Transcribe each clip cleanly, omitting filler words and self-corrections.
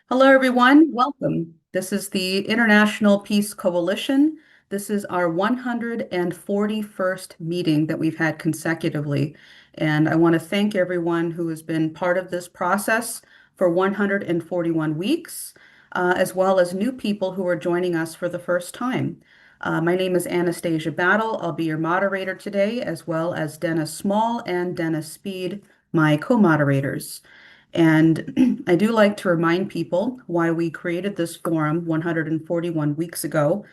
Hello, everyone. Welcome. This is the International Peace Coalition. This is our 141st meeting that we've had consecutively. And I want to thank everyone who has been part of this process for 141 weeks, as well as new people who are joining us for the first time. My name is Anastasia Battle. I'll be your moderator today, as well as Dennis Small and Dennis Speed, my co-moderators. And I do like to remind people why we created this forum 141 weeks ago,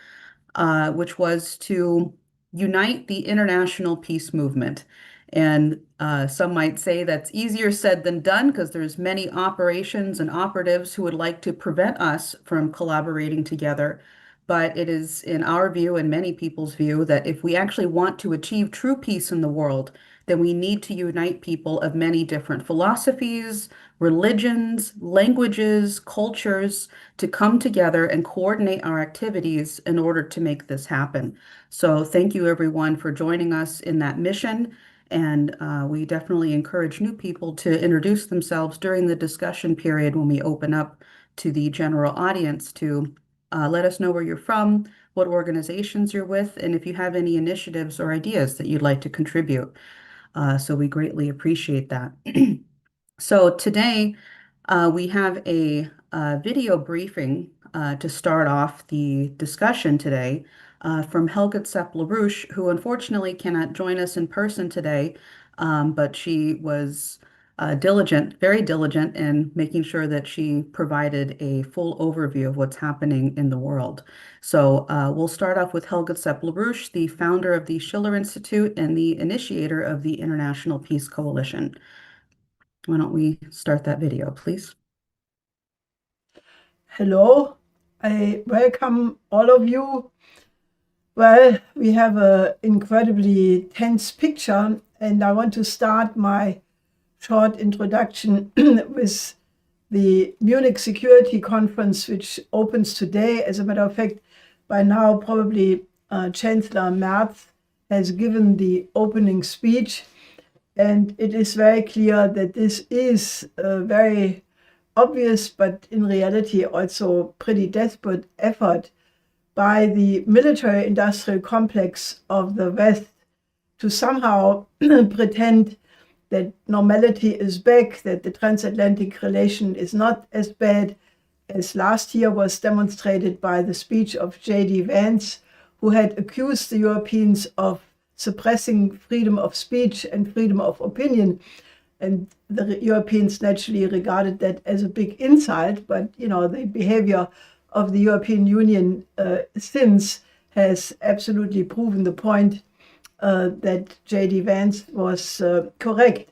which was to unite the international peace movement. And some might say that's easier said than done because there's many operations and operatives who would like to prevent us from collaborating together. But it is in our view and many people's view that if we actually want to achieve true peace in the world, then we need to unite people of many different philosophies, religions, languages, cultures to come together and coordinate our activities in order to make this happen. So thank you everyone for joining us in that mission. And we definitely encourage new people to introduce themselves during the discussion period when we open up to the general audience to let us know where you're from, what organizations you're with, and if you have any initiatives or ideas that you'd like to contribute. So we greatly appreciate that. So today we have a video briefing to start off the discussion today from Helga Sepp-LaRouche, who unfortunately cannot join us in person today, but she was diligent, very diligent in making sure that she provided a full overview of what's happening in the world. So we'll start off with Helga Sepp-LaRouche, the founder of the Schiller Institute and the initiator of the International Peace Coalition. Why don't we start that video, please? Hello, I welcome all of you. Well, we have an incredibly tense picture, and I want to start my short introduction with the Munich Security Conference, which opens today. As a matter of fact, by now probably Chancellor Merz has given the opening speech, and it is very clear that this is a very obvious, but in reality also pretty desperate effort by the military-industrial complex of the West to somehow pretend that normality is back, that the transatlantic relation is not as bad as last year was demonstrated by the speech of J.D. Vance, who had accused the Europeans of suppressing freedom of speech and freedom of opinion. And the Europeans naturally regarded that as a big insult, but the behavior of the European Union since has absolutely proven the point that J.D. Vance was correct.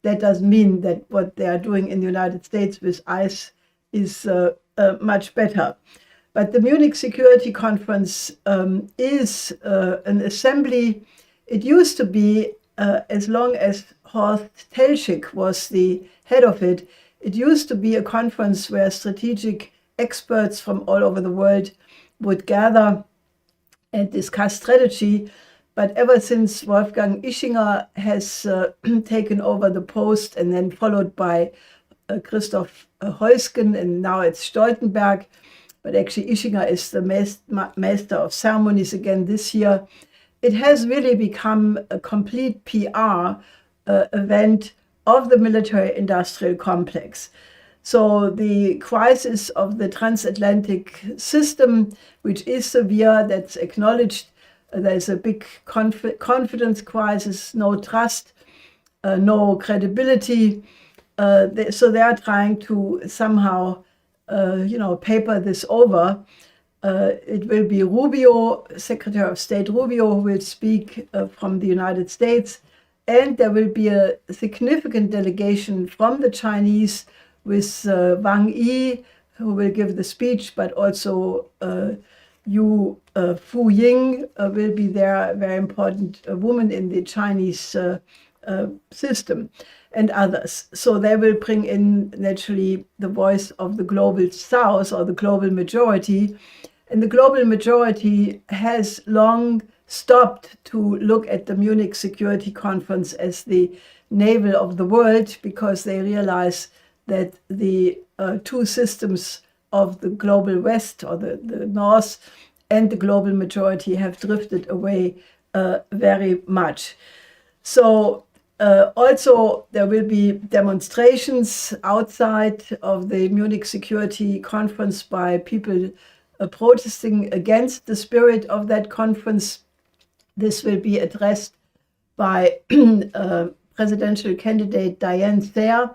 That doesn't mean that what they are doing in the United States with ICE is much better. But the Munich Security Conference is an assembly. It used to be, as long as Horst Telschik was the head of it, it used to be a conference where strategic experts from all over the world would gather and discuss strategy. But ever since Wolfgang Ischinger has taken over the post, and then followed by Christoph Heusgen, and now it's Stoltenberg, but actually Ischinger is the master of ceremonies again this year, it has really become a complete PR event of the military-industrial complex. So the crisis of the transatlantic system, which is severe, that's acknowledged. There's a big confidence crisis, no trust, no credibility. So they are trying to somehow, paper this over. It will be Rubio, Secretary of State Rubio, who will speak from the United States. And there will be a significant delegation from the Chinese with Wang Yi, who will give the speech, but also Yu Fu-ying will be there, a very important woman in the Chinese system, and others. So they will bring in naturally the voice of the global South or the global majority. And the global majority has long stopped to look at the Munich Security Conference as the navel of the world, because they realize that the two systems of the global West, or the North, and the global majority have drifted away very much. So also there will be demonstrations outside of the Munich Security Conference by people protesting against the spirit of that conference. This will be addressed by presidential candidate Diane Thayer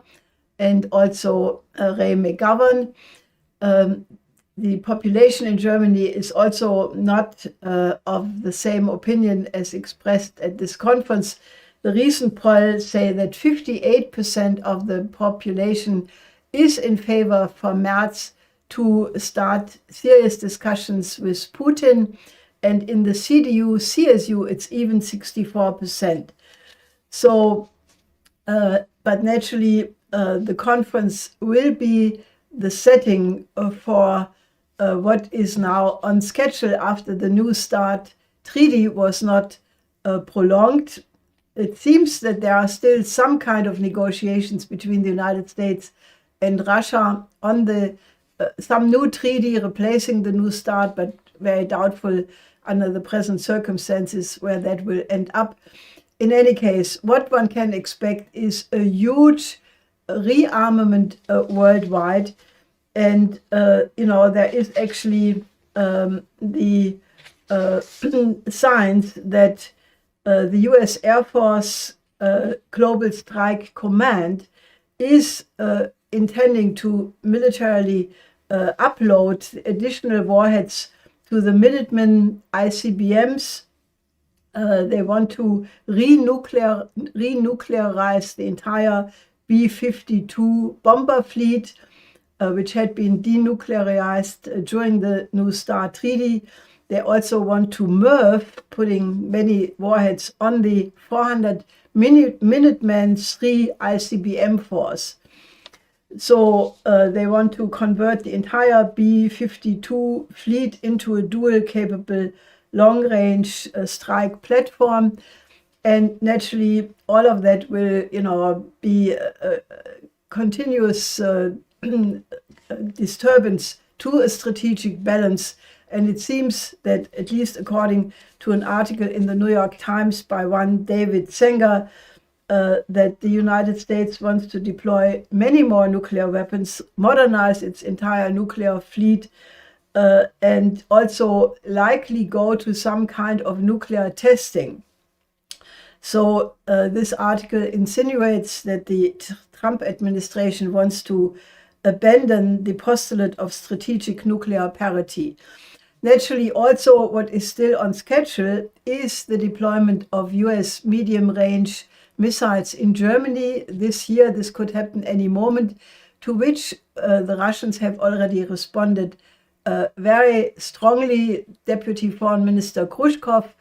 and also Ray McGovern. The population in Germany is also not of the same opinion as expressed at this conference. The recent polls say that 58% of the population is in favor for Merz to start serious discussions with Putin. And in the CDU, CSU, it's even 64%. So, but naturally, the conference will be the setting for what is now on schedule after the New START treaty was not prolonged. It seems that there are still some kind of negotiations between the United States and Russia on the some new treaty replacing the New START, but very doubtful under the present circumstances where that will end up. In any case, what one can expect is a huge rearmament worldwide. And, there is actually the signs that the US Air Force Global Strike Command is intending to militarily upload additional warheads to the Minuteman ICBMs. They want to renuclearize the entire B-52 bomber fleet, which had been denuclearized during the New START treaty. They also want to MIRV, putting many warheads on the 400 Minuteman III ICBM force. So they want to convert the entire B-52 fleet into a dual-capable long-range strike platform. And naturally, all of that will, be a continuous disturbance to a strategic balance. And it seems that, at least according to an article in the New York Times by one David Sanger, that the United States wants to deploy many more nuclear weapons, modernize its entire nuclear fleet, and also likely go to some kind of nuclear testing. So this article insinuates that the Trump administration wants to abandon the postulate of strategic nuclear parity. Naturally, also what is still on schedule is the deployment of US medium-range missiles in Germany this year. This could happen any moment, to which the Russians have already responded very strongly. Deputy Foreign Minister Khrushchev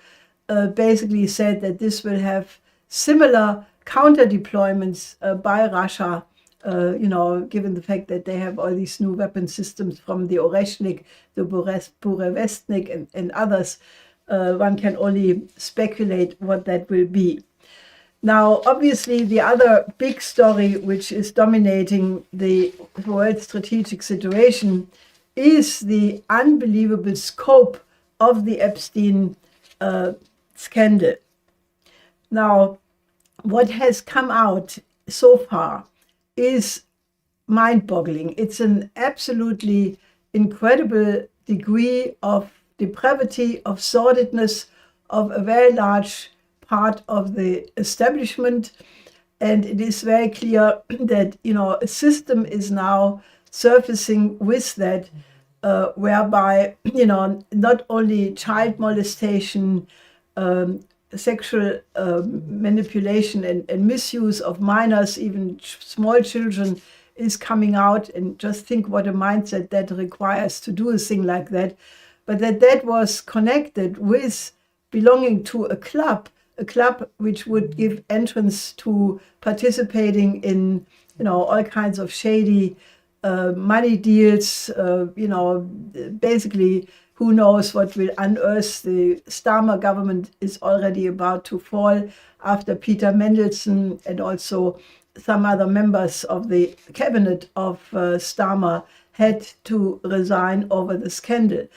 basically said that this will have similar counter deployments by Russia, given the fact that they have all these new weapon systems from the Oreshnik, the Burevestnik, and others. One can only speculate what that will be. Now, obviously, the other big story which is dominating the world strategic situation is the unbelievable scope of the Epstein scandal. Now, what has come out so far is mind-boggling. It's an absolutely incredible degree of depravity, of sordidness, of a very large part of the establishment. And it is very clear that, a system is now surfacing with that, whereby, not only child molestation, sexual manipulation and misuse of minors, even small children, is coming out. And just think what a mindset that requires to do a thing like that. But that was connected with belonging to a club which would give entrance to participating in, all kinds of shady money deals, basically who knows what will unearth. The Starmer government is already about to fall after Peter Mandelson and also some other members of the cabinet of Starmer had to resign over the scandal.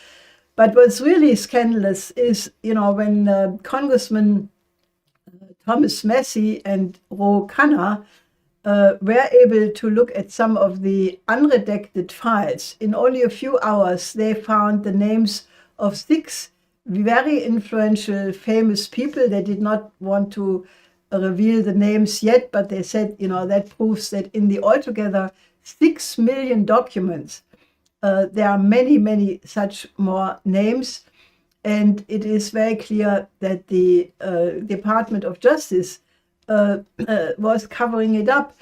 But what's really scandalous is, when Congressman Thomas Massey and Ro Khanna were able to look at some of the unredacted files. In only a few hours, they found the names of 6 very influential, famous people. They did not want to reveal the names yet, but they said, that proves that in the altogether 6 million documents, there are many, many such more names. And it is very clear that the Department of Justice was covering it up.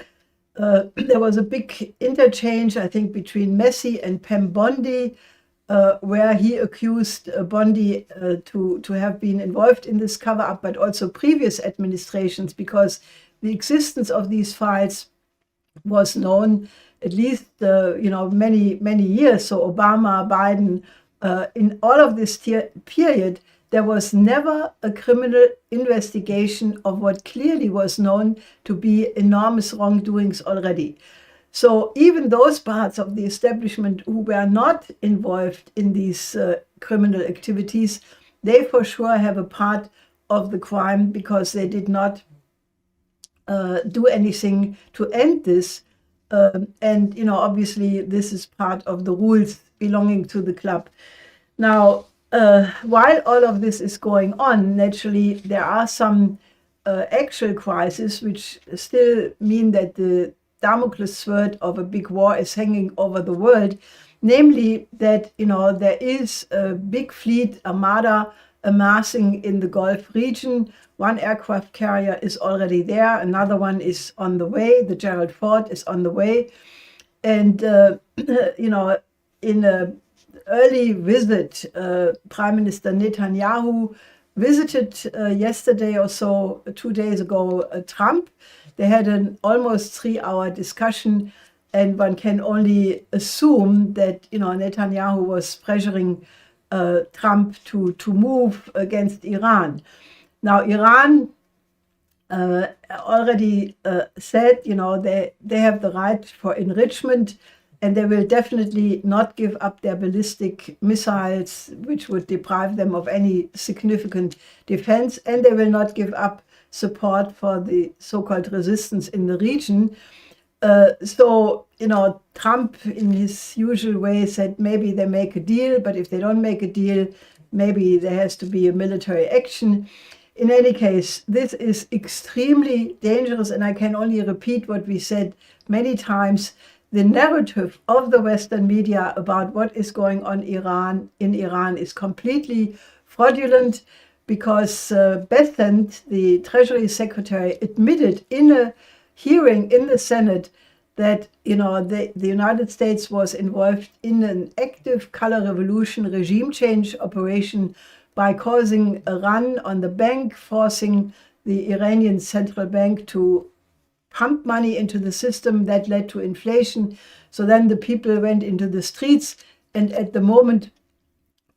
There was a big interchange, I think, between Massey and Pam Bondi, where he accused Bondi to have been involved in this cover-up, but also previous administrations, because the existence of these files was known at least, many, many years. So Obama, Biden, in all of this period, there was never a criminal investigation of what clearly was known to be enormous wrongdoings already. So even those parts of the establishment who were not involved in these criminal activities, they for sure have a part of the crime, because they did not do anything to end this. And, obviously, this is part of the rules belonging to the club. Now, while all of this is going on, naturally, there are some actual crises which still mean that the Damocles sword of a big war is hanging over the world, namely that, there is a big fleet armada amassing in the Gulf region. One aircraft carrier is already there. Another one is on the way. The Gerald Ford is on the way. And, in a early visit, Prime Minister Netanyahu visited yesterday or so, 2 days ago, Trump. They had an almost 3-hour discussion, and one can only assume that, Netanyahu was pressuring Trump to move against Iran. Now, Iran already said, they have the right for enrichment, and they will definitely not give up their ballistic missiles, which would deprive them of any significant defense, and they will not give up support for the so-called resistance in the region. So, Trump, in his usual way, said maybe they make a deal, but if they don't make a deal, maybe there has to be a military action. In any case, this is extremely dangerous, and I can only repeat what we said many times. The narrative of the Western media about what is going on in Iran is completely fraudulent, because Bessent, the Treasury Secretary, admitted in a hearing in the Senate that the United States was involved in an active color revolution regime change operation by causing a run on the bank, forcing the Iranian central bank to pump money into the system. That led to inflation. So then the people went into the streets, and at the moment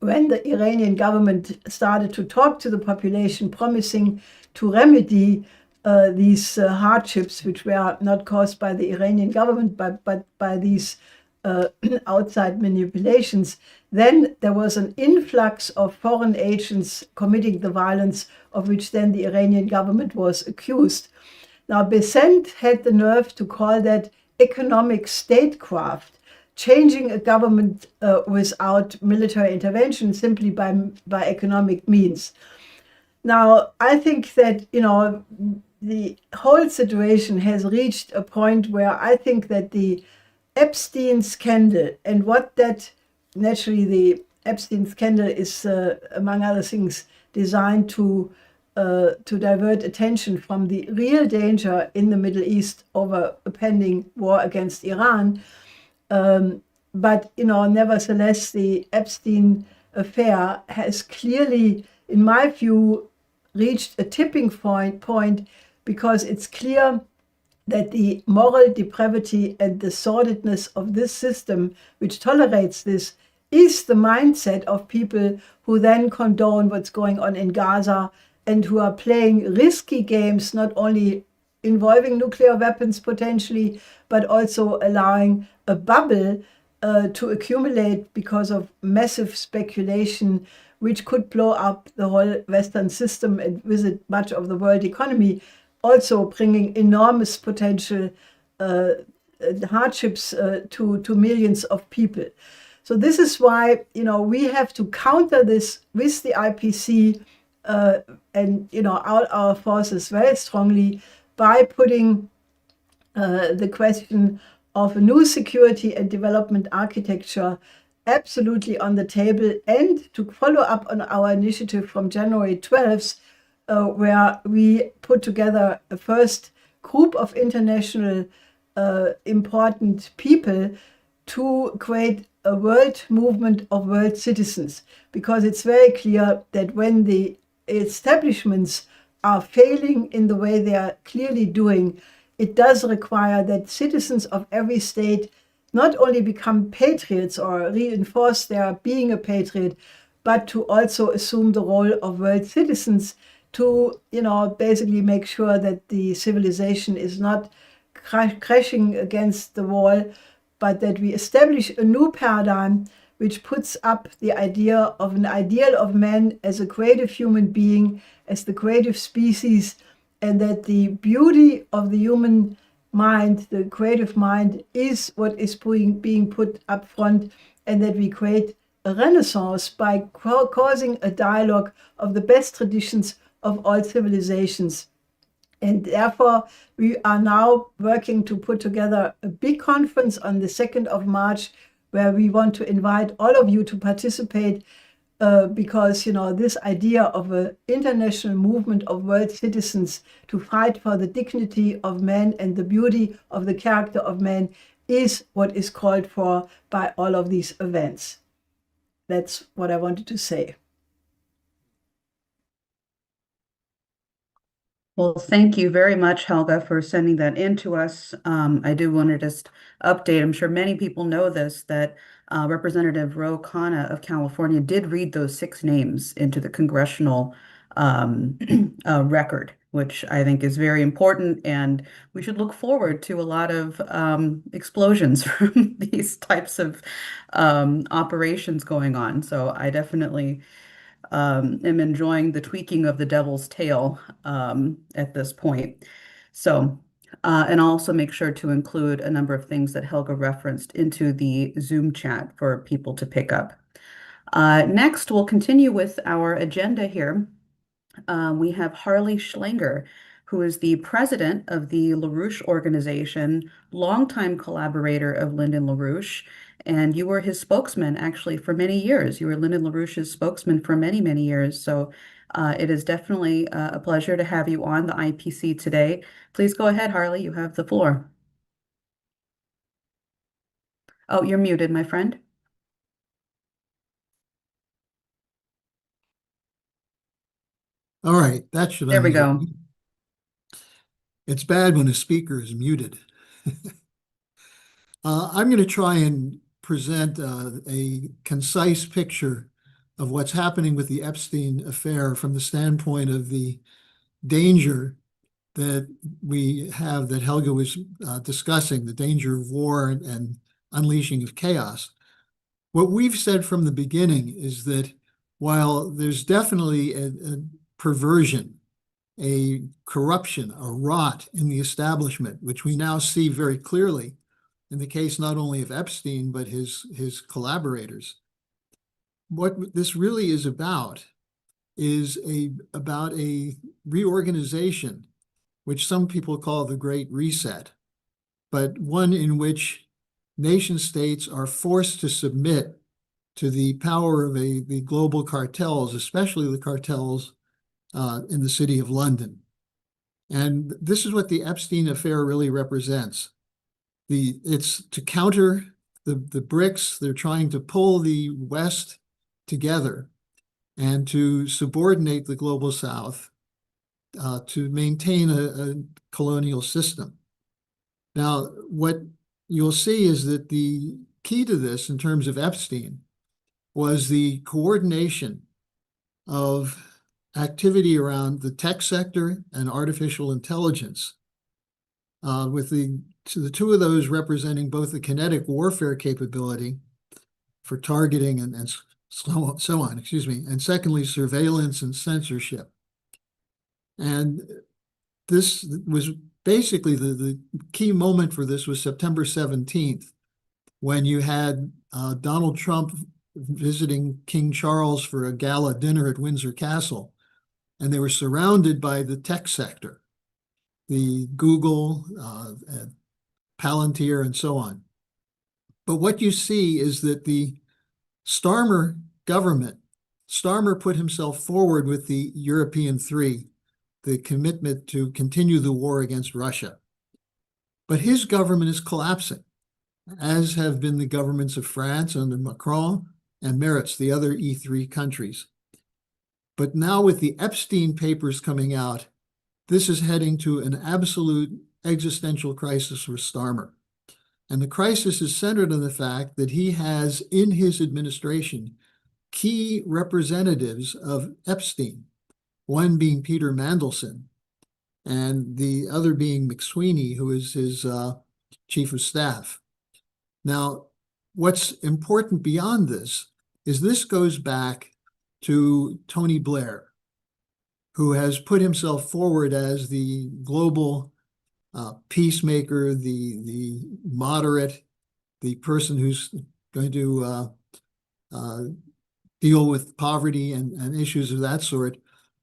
when the Iranian government started to talk to the population, promising to remedy these hardships, which were not caused by the Iranian government, but by these outside manipulations, then there was an influx of foreign agents committing the violence of which then the Iranian government was accused. Now, Bessent had the nerve to call that economic statecraft, changing a government without military intervention, simply by economic means. Now, I think that, the whole situation has reached a point where I think that the Epstein scandal, and what that, naturally the Epstein scandal is, among other things, designed to divert attention from the real danger in the Middle East over a pending war against Iran. But, nevertheless, the Epstein affair has clearly, in my view, reached a tipping point, because it's clear that the moral depravity and the sordidness of this system, which tolerates this, is the mindset of people who then condone what's going on in Gaza, and who are playing risky games, not only involving nuclear weapons potentially, but also allowing a bubble to accumulate because of massive speculation, which could blow up the whole Western system and with it much of the world economy, also bringing enormous potential hardships to millions of people. So this is why, we have to counter this with the IPC and, out our forces very strongly by putting the question of a new security and development architecture absolutely on the table, and to follow up on our initiative from January 12th, where we put together a first group of international important people to create a world movement of world citizens, because it's very clear that when the establishments are failing in the way they are clearly doing, it does require that citizens of every state not only become patriots or reinforce their being a patriot, but to also assume the role of world citizens to, basically make sure that the civilization is not crashing against the wall, but that we establish a new paradigm which puts up the idea of an ideal of man as a creative human being, as the creative species, and that the beauty of the human mind, the creative mind, is what is being put up front, and that we create a renaissance by causing a dialogue of the best traditions of all civilizations. And therefore, we are now working to put together a big conference on the 2nd of March, where we want to invite all of you to participate, because, this idea of an international movement of world citizens to fight for the dignity of man and the beauty of the character of man is what is called for by all of these events. That's what I wanted to say. Well, thank you very much, Helga, for sending that in to us. I do want to just update. I'm sure many people know this, that Representative Ro Khanna of California did read those 6 names into the congressional record, which I think is very important. And we should look forward to a lot of explosions from these types of operations going on. So I definitely am enjoying the tweaking of the devil's tail at this point. So, and I'll also make sure to include a number of things that Helga referenced into the Zoom chat for people to pick up. Next, we'll continue with our agenda here. We have Harley Schlanger, who is the president of the LaRouche organization, longtime collaborator of Lyndon LaRouche, and you were his spokesman actually for many years. You were Lyndon LaRouche's spokesman for many, many years. So it is definitely a pleasure to have you on the IPC today. Please go ahead, Harley. You have the floor. Oh, you're muted, my friend. All right, that should There we unmute go. me. It's bad when a speaker is muted. I'm going to try and present a concise picture of what's happening with the Epstein affair from the standpoint of the danger that we have, that Helga was discussing, the danger of war and unleashing of chaos. What we've said from the beginning is that while there's definitely a perversion, a corruption, a rot in the establishment, which we now see very clearly in the case not only of Epstein, but his collaborators. What this really is about is about a reorganization, which some people call the Great Reset, but one in which nation states are forced to submit to the power of the global cartels, especially the cartels in the city of London. And this is what the Epstein affair really represents. It's to counter the BRICS. They're trying to pull the West together and to subordinate the global South to maintain a colonial system. Now, what you'll see is that the key to this in terms of Epstein was the coordination of activity around the tech sector and artificial intelligence with the two of those representing both the kinetic warfare capability for targeting and so on, excuse me, and secondly, surveillance and censorship. And this was basically the key moment for this was September 17th, when you had Donald Trump visiting King Charles for a gala dinner at Windsor Castle, and they were surrounded by the tech sector, the Google, Palantir, and so on. But what you see is that the Starmer government, Starmer put himself forward with the European Three, the commitment to continue the war against Russia. But his government is collapsing, as have been the governments of France under Macron and Meretz, the other E3 countries. But now with the Epstein papers coming out, this is heading to an absolute existential crisis for Starmer. And the crisis is centered on the fact that he has in his administration key representatives of Epstein, one being Peter Mandelson, and the other being McSweeney, who is his chief of staff. Now, what's important beyond this goes back to Tony Blair, who has put himself forward as the global peacemaker, the moderate, the person who's going to deal with poverty and issues of that sort,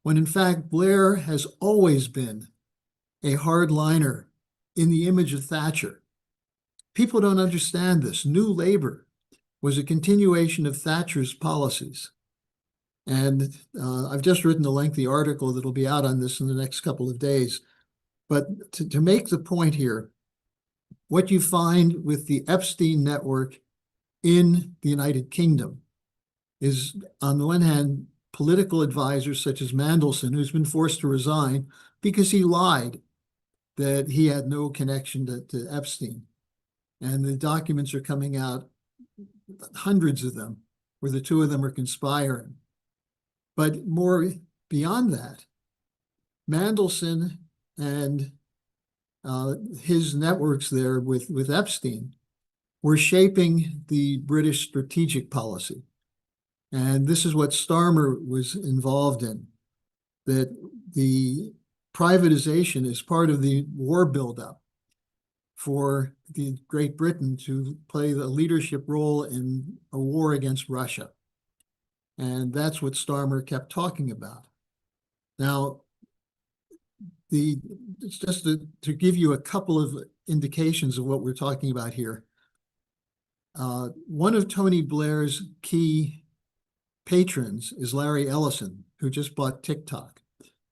when in fact Blair has always been a hardliner in the image of Thatcher. People don't understand this. New Labour was a continuation of Thatcher's policies. And I've just written a lengthy article that'll be out on this in the next couple of days. But to make the point here, what you find with the Epstein network in the United Kingdom is, on the one hand, political advisors such as Mandelson, who's been forced to resign because he lied that he had no connection to Epstein. And the documents are coming out, hundreds of them, where the two of them are conspiring. But more beyond that, Mandelson and his networks there with Epstein were shaping the British strategic policy. And this is what Starmer was involved in, that the privatization is part of the war buildup for the Great Britain to play the leadership role in a war against Russia. And that's what Starmer kept talking about. Now, it's just to give you a couple of indications of what we're talking about here. One of Tony Blair's key patrons is Larry Ellison, who just bought TikTok.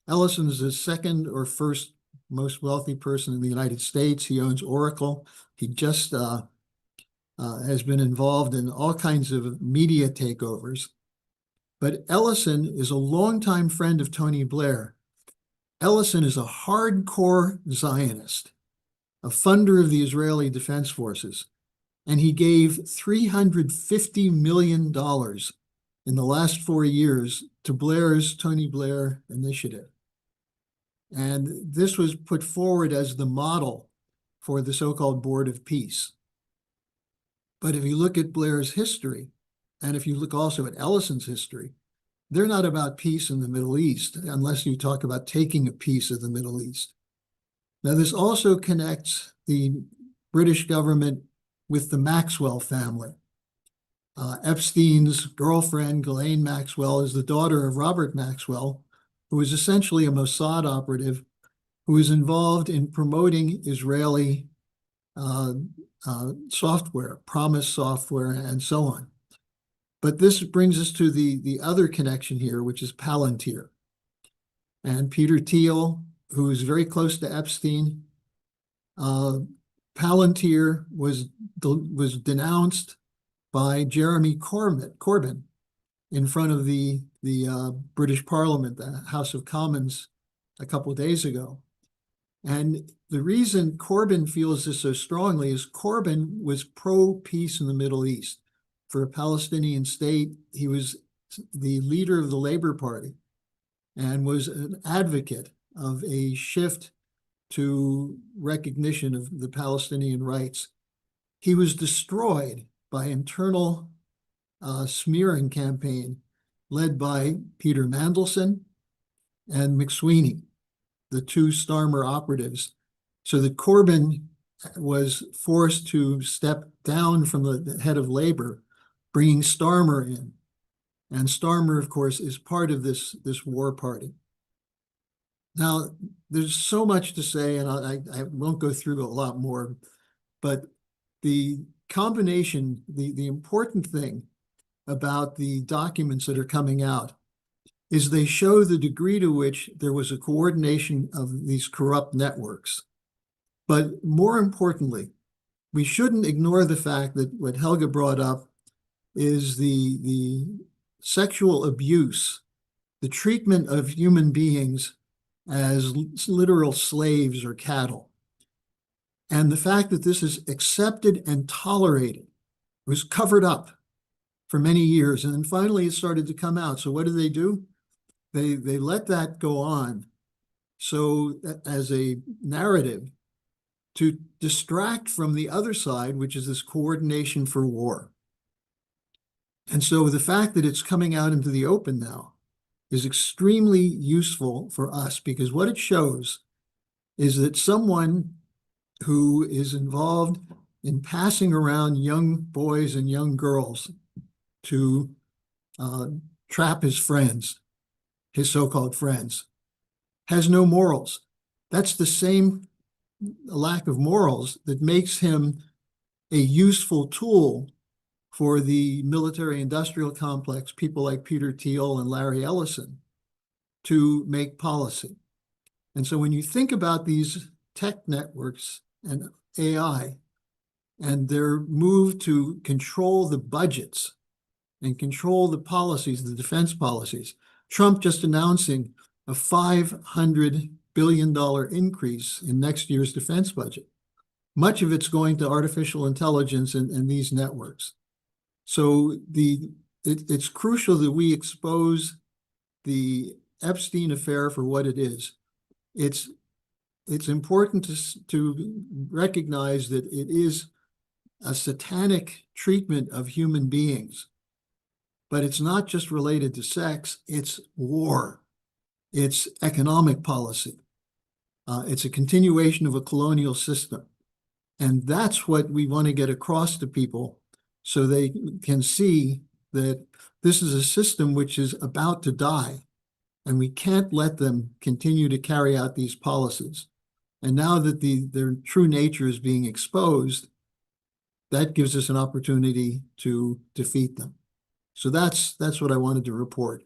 Ellison is the second or first most wealthy person in the United States. He owns Oracle. He just has been involved in all kinds of media takeovers. But Ellison is a longtime friend of Tony Blair. Ellison is a hardcore Zionist, a funder of the Israeli Defense Forces, and he gave $350 million in the last 4 years to Blair's Tony Blair initiative. And this was put forward as the model for the so-called Board of Peace. But if you look at Blair's history, and if you look also at Ellison's history, they're not about peace in the Middle East, unless you talk about taking a piece of the Middle East. Now, this also connects the British government with the Maxwell family. Epstein's girlfriend, Ghislaine Maxwell, is the daughter of Robert Maxwell, who is essentially a Mossad operative who is involved in promoting Israeli software, Promise software, and so on. But this brings us to the other connection here, which is Palantir. And Peter Thiel, who is very close to Epstein, Palantir was denounced by Jeremy Corbyn in front of the British Parliament, the House of Commons, a couple of days ago. And the reason Corbyn feels this so strongly is Corbyn was pro-peace in the Middle East. For a Palestinian state, he was the leader of the Labour Party and was an advocate of a shift to recognition of the Palestinian rights. He was destroyed by internal smearing campaign led by Peter Mandelson and McSweeney, the two Starmer operatives. So that Corbyn was forced to step down from the head of labor, bringing Starmer in. And Starmer, of course, is part of this war party. Now, there's so much to say, and I won't go through a lot more, but the combination, the important thing about the documents that are coming out is they show the degree to which there was a coordination of these corrupt networks. But more importantly, we shouldn't ignore the fact that what Helga brought up is the sexual abuse, the treatment of human beings as literal slaves or cattle. And the fact that this is accepted and tolerated was covered up for many years. And then finally it started to come out. So what do? They let that go on. So as a narrative to distract from the other side, which is this coordination for war. And so the fact that it's coming out into the open now is extremely useful for us, because what it shows is that someone who is involved in passing around young boys and young girls to trap his friends, his so-called friends, has no morals. That's the same lack of morals that makes him a useful tool for the military-industrial complex, people like Peter Thiel and Larry Ellison, to make policy. And so when you think about these tech networks and AI, and their move to control the budgets and control the policies, the defense policies, Trump just announcing a $500 billion increase in next year's defense budget. Much of it's going to artificial intelligence and these networks. So it's crucial that we expose the Epstein affair for what it is. It's important to recognize that it is a satanic treatment of human beings, but it's not just related to sex, it's war, it's economic policy. It's a continuation of a colonial system. And that's what we want to get across to people so they can see that this is a system which is about to die, and we can't let them continue to carry out these policies. And now that their true nature is being exposed, that gives us an opportunity to defeat them. So that's what I wanted to report.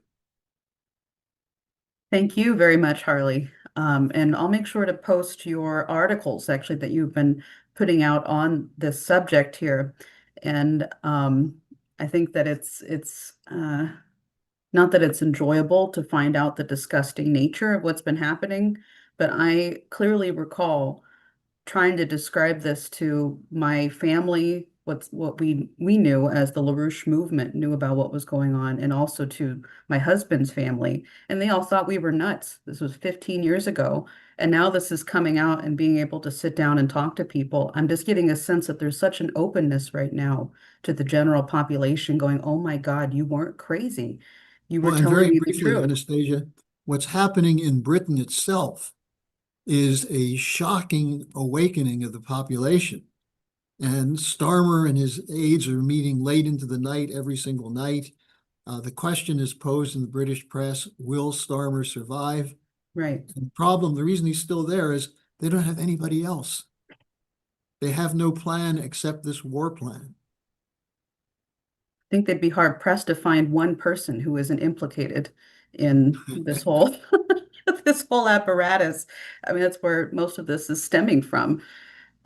Thank you very much, Harley. And I'll make sure to post your articles actually that you've been putting out on this subject here. And I think that it's not that it's enjoyable to find out the disgusting nature of what's been happening, but I clearly recall trying to describe this to my family, what we knew as the LaRouche movement knew about what was going on, and also to my husband's family. And they all thought we were nuts. This was 15 years ago. And now this is coming out and being able to sit down and talk to people. I'm just getting a sense that there's such an openness right now to the general population going, oh my God, you weren't crazy. You were Well, and telling very me the briefly, truth. Anastasia, what's happening in Britain itself is a shocking awakening of the population. And Starmer and his aides are meeting late into the night every single night. The question is posed in the British press, will Starmer survive? Right. And the reason he's still there is they don't have anybody else. They have no plan except this war plan. I think they'd be hard pressed to find one person who isn't implicated in this whole this whole apparatus. I mean, that's where most of this is stemming from.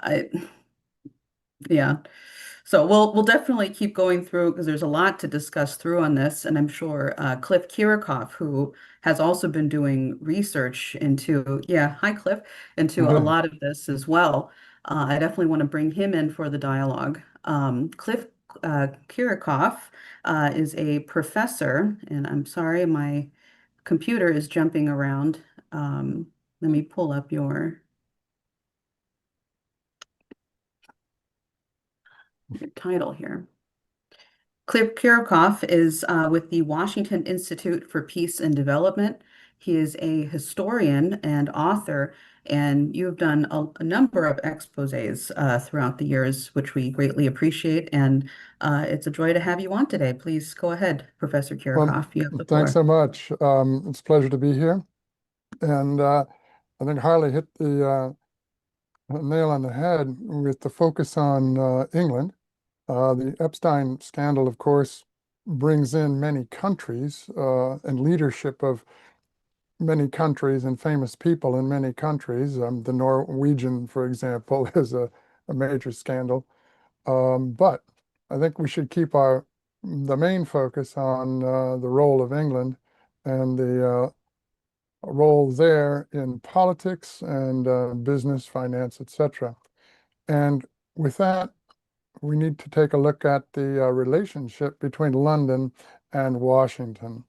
I Yeah. So we'll definitely keep going through because there's a lot to discuss through on this, and I'm sure Cliff Kiracofe, who has also been doing research into, yeah, hi Cliff, into a Good. lot of this as well. I definitely want to bring him in for the dialogue. Cliff Kiracofe is a professor, and I'm sorry, my computer is jumping around. Let me pull up your Your title here. Kiracofe is with the Washington Institute for Peace and Development. He is a historian and author, and you've done a number of exposés throughout the years, which we greatly appreciate. And it's a joy to have you on today. Please go ahead, Professor Well, Kiracofe. You have the thanks floor. so much. It's a pleasure to be here. And I think Harley hit the nail on the head with the focus on England. The Epstein scandal, of course, brings in many countries and leadership of many countries and famous people in many countries. The Norwegian, for example, is a major scandal. But I think we should keep the main focus on the role of England and the role there in politics and business, finance, etc. And with that, we need to take a look at the relationship between London and Washington.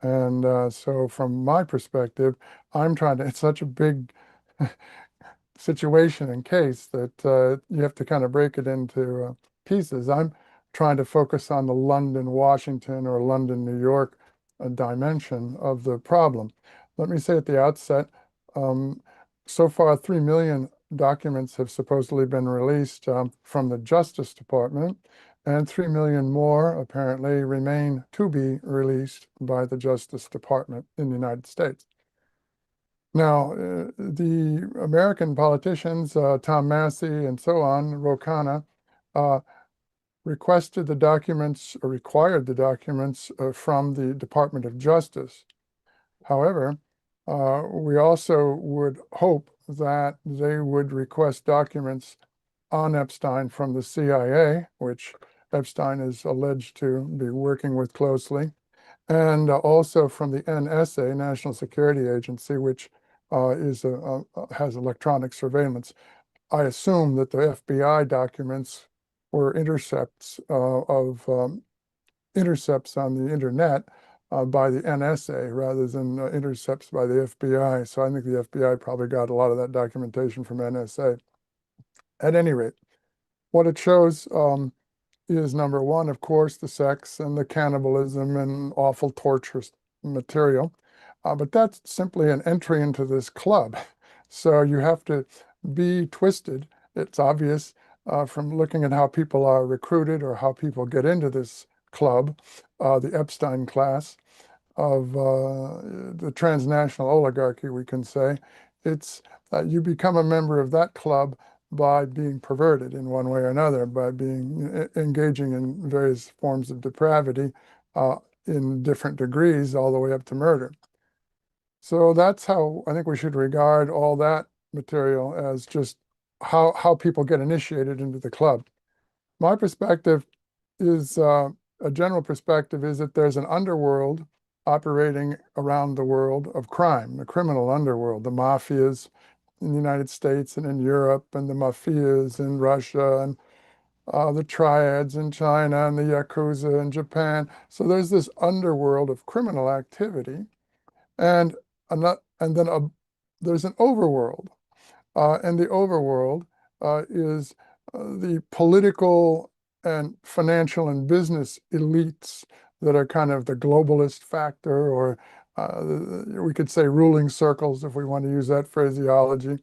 And so from my perspective, it's such a big situation and case that you have to kind of break it into pieces. I'm trying to focus on the London, Washington, or London, New York dimension of the problem. Let me say at the outset, so far 3 million documents have supposedly been released from the Justice Department, and 3 million more apparently remain to be released by the Justice Department in the United States. Now, the American politicians, Tom Massey and so on, Ro Khanna, requested the documents or required the documents from the Department of Justice. However, we also would hope that they would request documents on Epstein from the CIA, which Epstein is alleged to be working with closely, and also from the NSA, National Security Agency, which has electronic surveillance. I assume that the FBI documents were intercepts intercepts on the internet by the NSA rather than intercepts by the FBI. So I think the FBI probably got a lot of that documentation from NSA. At any rate, what it shows is number one, of course, the sex and the cannibalism and awful torturous material. But that's simply an entry into this club. So you have to be twisted. It's obvious from looking at how people are recruited or how people get into this club, the Epstein class of the transnational oligarchy, we can say. It's you become a member of that club by being perverted in one way or another, by being engaging in various forms of depravity in different degrees, all the way up to murder. So that's how I think we should regard all that material as just how people get initiated into the club. My perspective is a general perspective is that there's an underworld operating around the world of crime, the criminal underworld, the mafias in the United States and in Europe, and the mafias in Russia, and the triads in China, and the Yakuza in Japan. So there's this underworld of criminal activity. And then there's an overworld. And the overworld is the political and financial and business elites that are kind of the globalist factor, or we could say ruling circles, if we want to use that phraseology,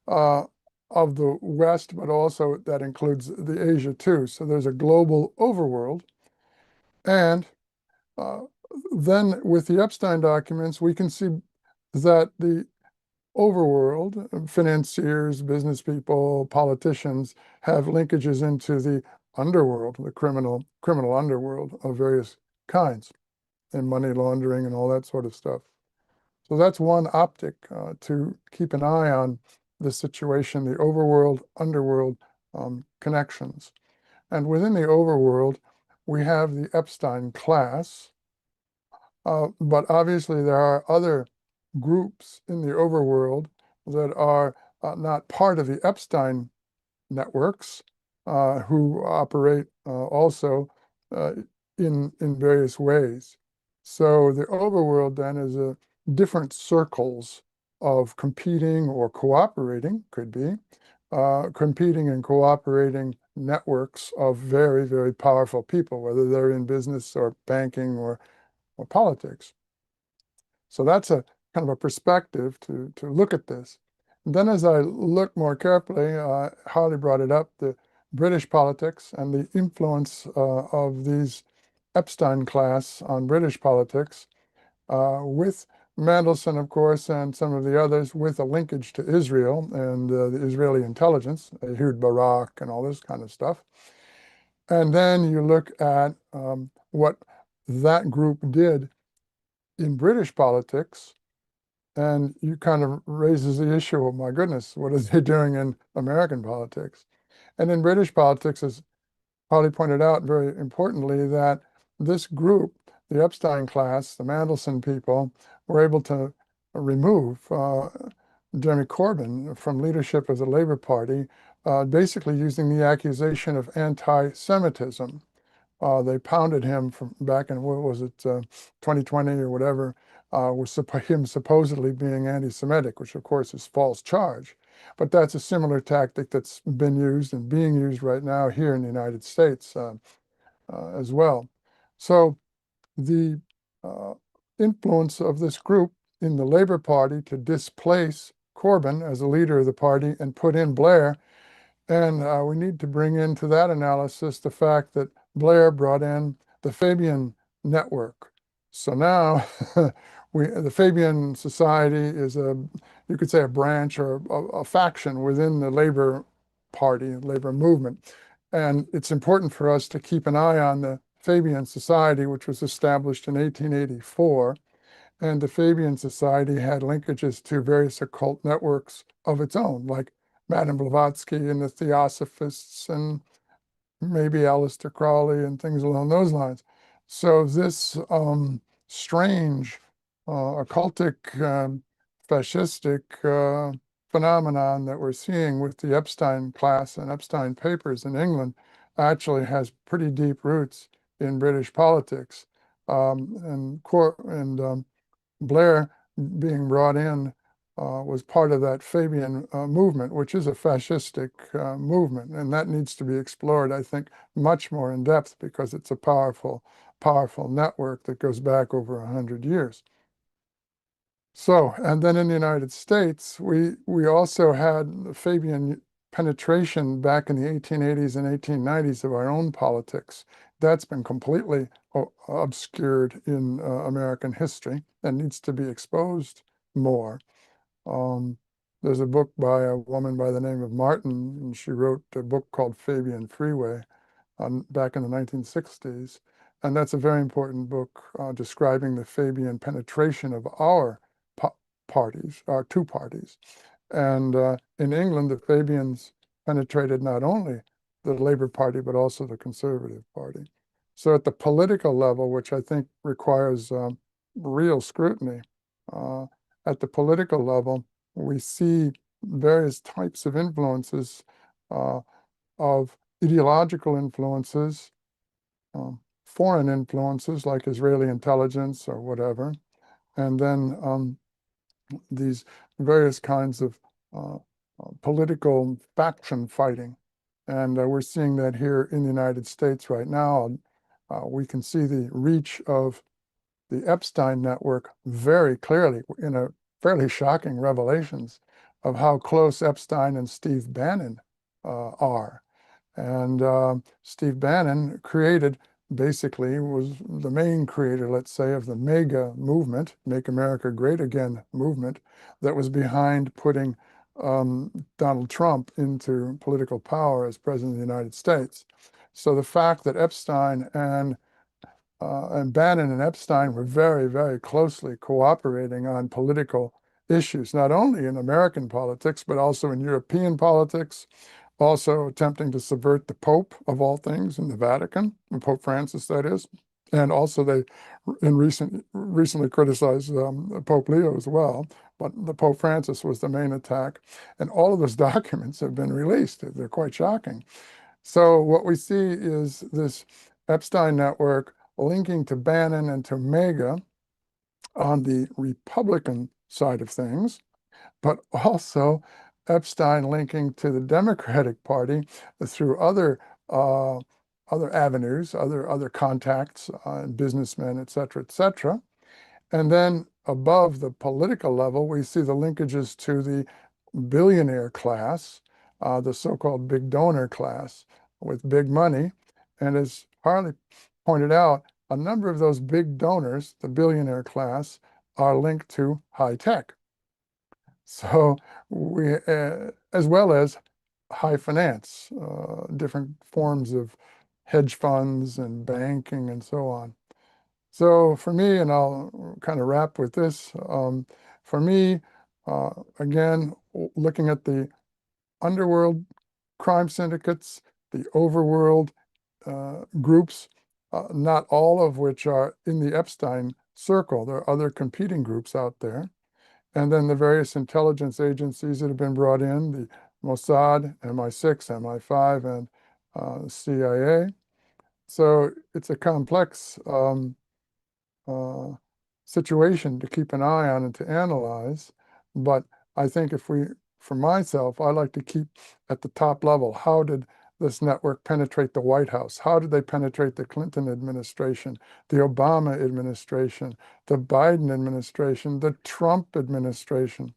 of the West, but also that includes the Asia too. So there's a global overworld. And then with the Epstein documents, we can see that the overworld, financiers, business people, politicians, have linkages into the underworld, the criminal underworld of various kinds, and money laundering and all that sort of stuff. So that's one optic to keep an eye on the situation, the overworld, underworld connections. And within the overworld, we have the Epstein class, but obviously there are other groups in the overworld that are not part of the Epstein networks, who operate also in various ways. So the overworld then is different circles of competing or cooperating, could be, competing and cooperating networks of very, very powerful people, whether they're in business or banking or politics. So that's a kind of a perspective to look at this. And then as I look more carefully, Harley brought it up, the British politics and the influence of these Epstein class on British politics, with Mandelson, of course, and some of the others, with a linkage to Israel and the Israeli intelligence, Ehud Barak and all this kind of stuff. And then you look at what that group did in British politics, and you kind of raises the issue of, my goodness, what are they doing in American politics? And in British politics, as Holly pointed out very importantly, that this group, the Epstein class, the Mandelson people, were able to remove Jeremy Corbyn from leadership of the Labour Party, basically using the accusation of anti-Semitism. They pounded him from back in, what was it, 2020 or whatever, was him supposedly being anti-Semitic, which of course is false charge. But that's a similar tactic that's been used and being used right now here in the United States as well. So the influence of this group in the Labour Party to displace Corbyn as a leader of the party and put in Blair, and we need to bring into that analysis the fact that Blair brought in the Fabian network. So now the Fabian Society is you could say a branch or a faction within the Labour Party, Labour movement. And it's important for us to keep an eye on the Fabian Society, which was established in 1884. And the Fabian Society had linkages to various occult networks of its own, like Madame Blavatsky and the Theosophists and maybe Aleister Crowley and things along those lines. So this strange occultic, fascistic phenomenon that we're seeing with the Epstein class and Epstein papers in England actually has pretty deep roots in British politics. And Blair being brought in was part of that Fabian movement, which is a fascistic movement, and that needs to be explored, I think, much more in depth because it's a powerful, powerful network that goes back over 100 years. So, and then in the United States, we also had Fabian penetration back in the 1880s and 1890s of our own politics. That's been completely obscured in American history and needs to be exposed more. There's a book by a woman by the name of Martin, and she wrote a book called Fabian Freeway back in the 1960s. And that's a very important book describing the Fabian penetration of our parties, our two parties. And in England, the Fabians penetrated not only the Labour Party, but also the Conservative Party. So at the political level, which I think requires real scrutiny, at the political level, we see various types of influences, of ideological influences, foreign influences like Israeli intelligence or whatever, and then these various kinds of political faction fighting. And we're seeing that here in the United States right now. We can see the reach of the Epstein network very clearly in a fairly shocking revelations of how close Epstein and Steve Bannon are. And Steve Bannon basically was the main creator, let's say, of the MAGA movement, Make America Great Again movement, that was behind putting Donald Trump into political power as president of the United States. So the fact that Epstein and Bannon and Epstein were very, very closely cooperating on political issues, not only in American politics, but also in European politics, also attempting to subvert the Pope, of all things, in the Vatican, Pope Francis, that is. And also they recently criticized Pope Leo as well, but the Pope Francis was the main attack. And all of those documents have been released. They're quite shocking. So what we see is this Epstein network linking to Bannon and to MAGA on the Republican side of things, but also Epstein linking to the Democratic Party through other avenues, other contacts, businessmen, et cetera, et cetera. And then above the political level, we see the linkages to the billionaire class, the so-called big donor class with big money. And as Harley pointed out, a number of those big donors, the billionaire class, are linked to high tech. So we, as well as high finance, different forms of hedge funds and banking and so on. So for me, and I'll kind of wrap with this, for me, again, looking at the underworld crime syndicates, the overworld groups, not all of which are in the Epstein circle. There are other competing groups out there. And then the various intelligence agencies that have been brought in, the Mossad, MI6, MI5, and CIA. So it's a complex situation to keep an eye on and to analyze. But I think for myself, I like to keep at the top level. How did this network penetrate the White House? How did they penetrate the Clinton administration, the Obama administration, the Biden administration, the Trump administration?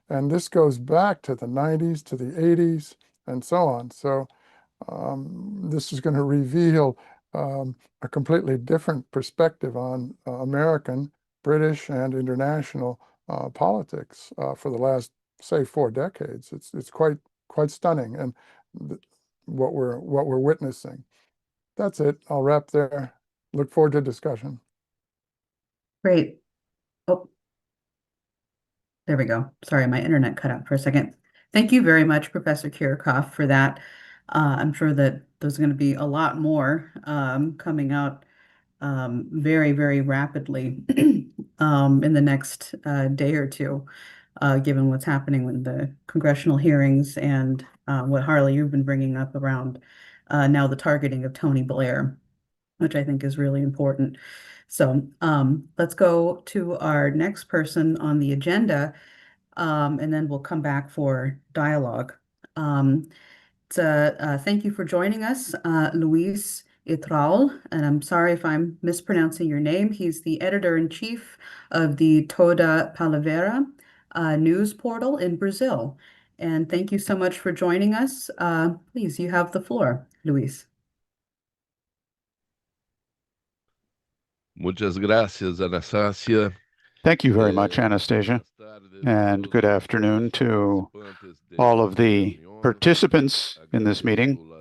And this goes back to the 90s, to the 80s, and so on. So this is going to reveal a completely different perspective on American, British, and international politics for the last, say, 4 decades. It's quite stunning, and what we're witnessing. That's it. I'll wrap there. Look forward to discussion. Great. Oh, there we go. Sorry, my internet cut out for a second. Thank you very much, Professor Kiracofe, for that. I'm sure that there's going to be a lot more coming out very, very rapidly in the next day or two, given what's happening with the congressional hearings and what, Harley, you've been bringing up around now the targeting of Tony Blair, which I think is really important. So let's go to our next person on the agenda, and then we'll come back for dialogue. Thank you for joining us, Luiz Erthal, and I'm sorry if I'm mispronouncing your name. He's the editor-in-chief of the Toda Palavra news portal in Brazil. And thank you so much for joining us. Please, you have the floor, Luiz. Muchas gracias, Anastasia. Thank you very much, Anastasia, and good afternoon to all of the participants in this meeting.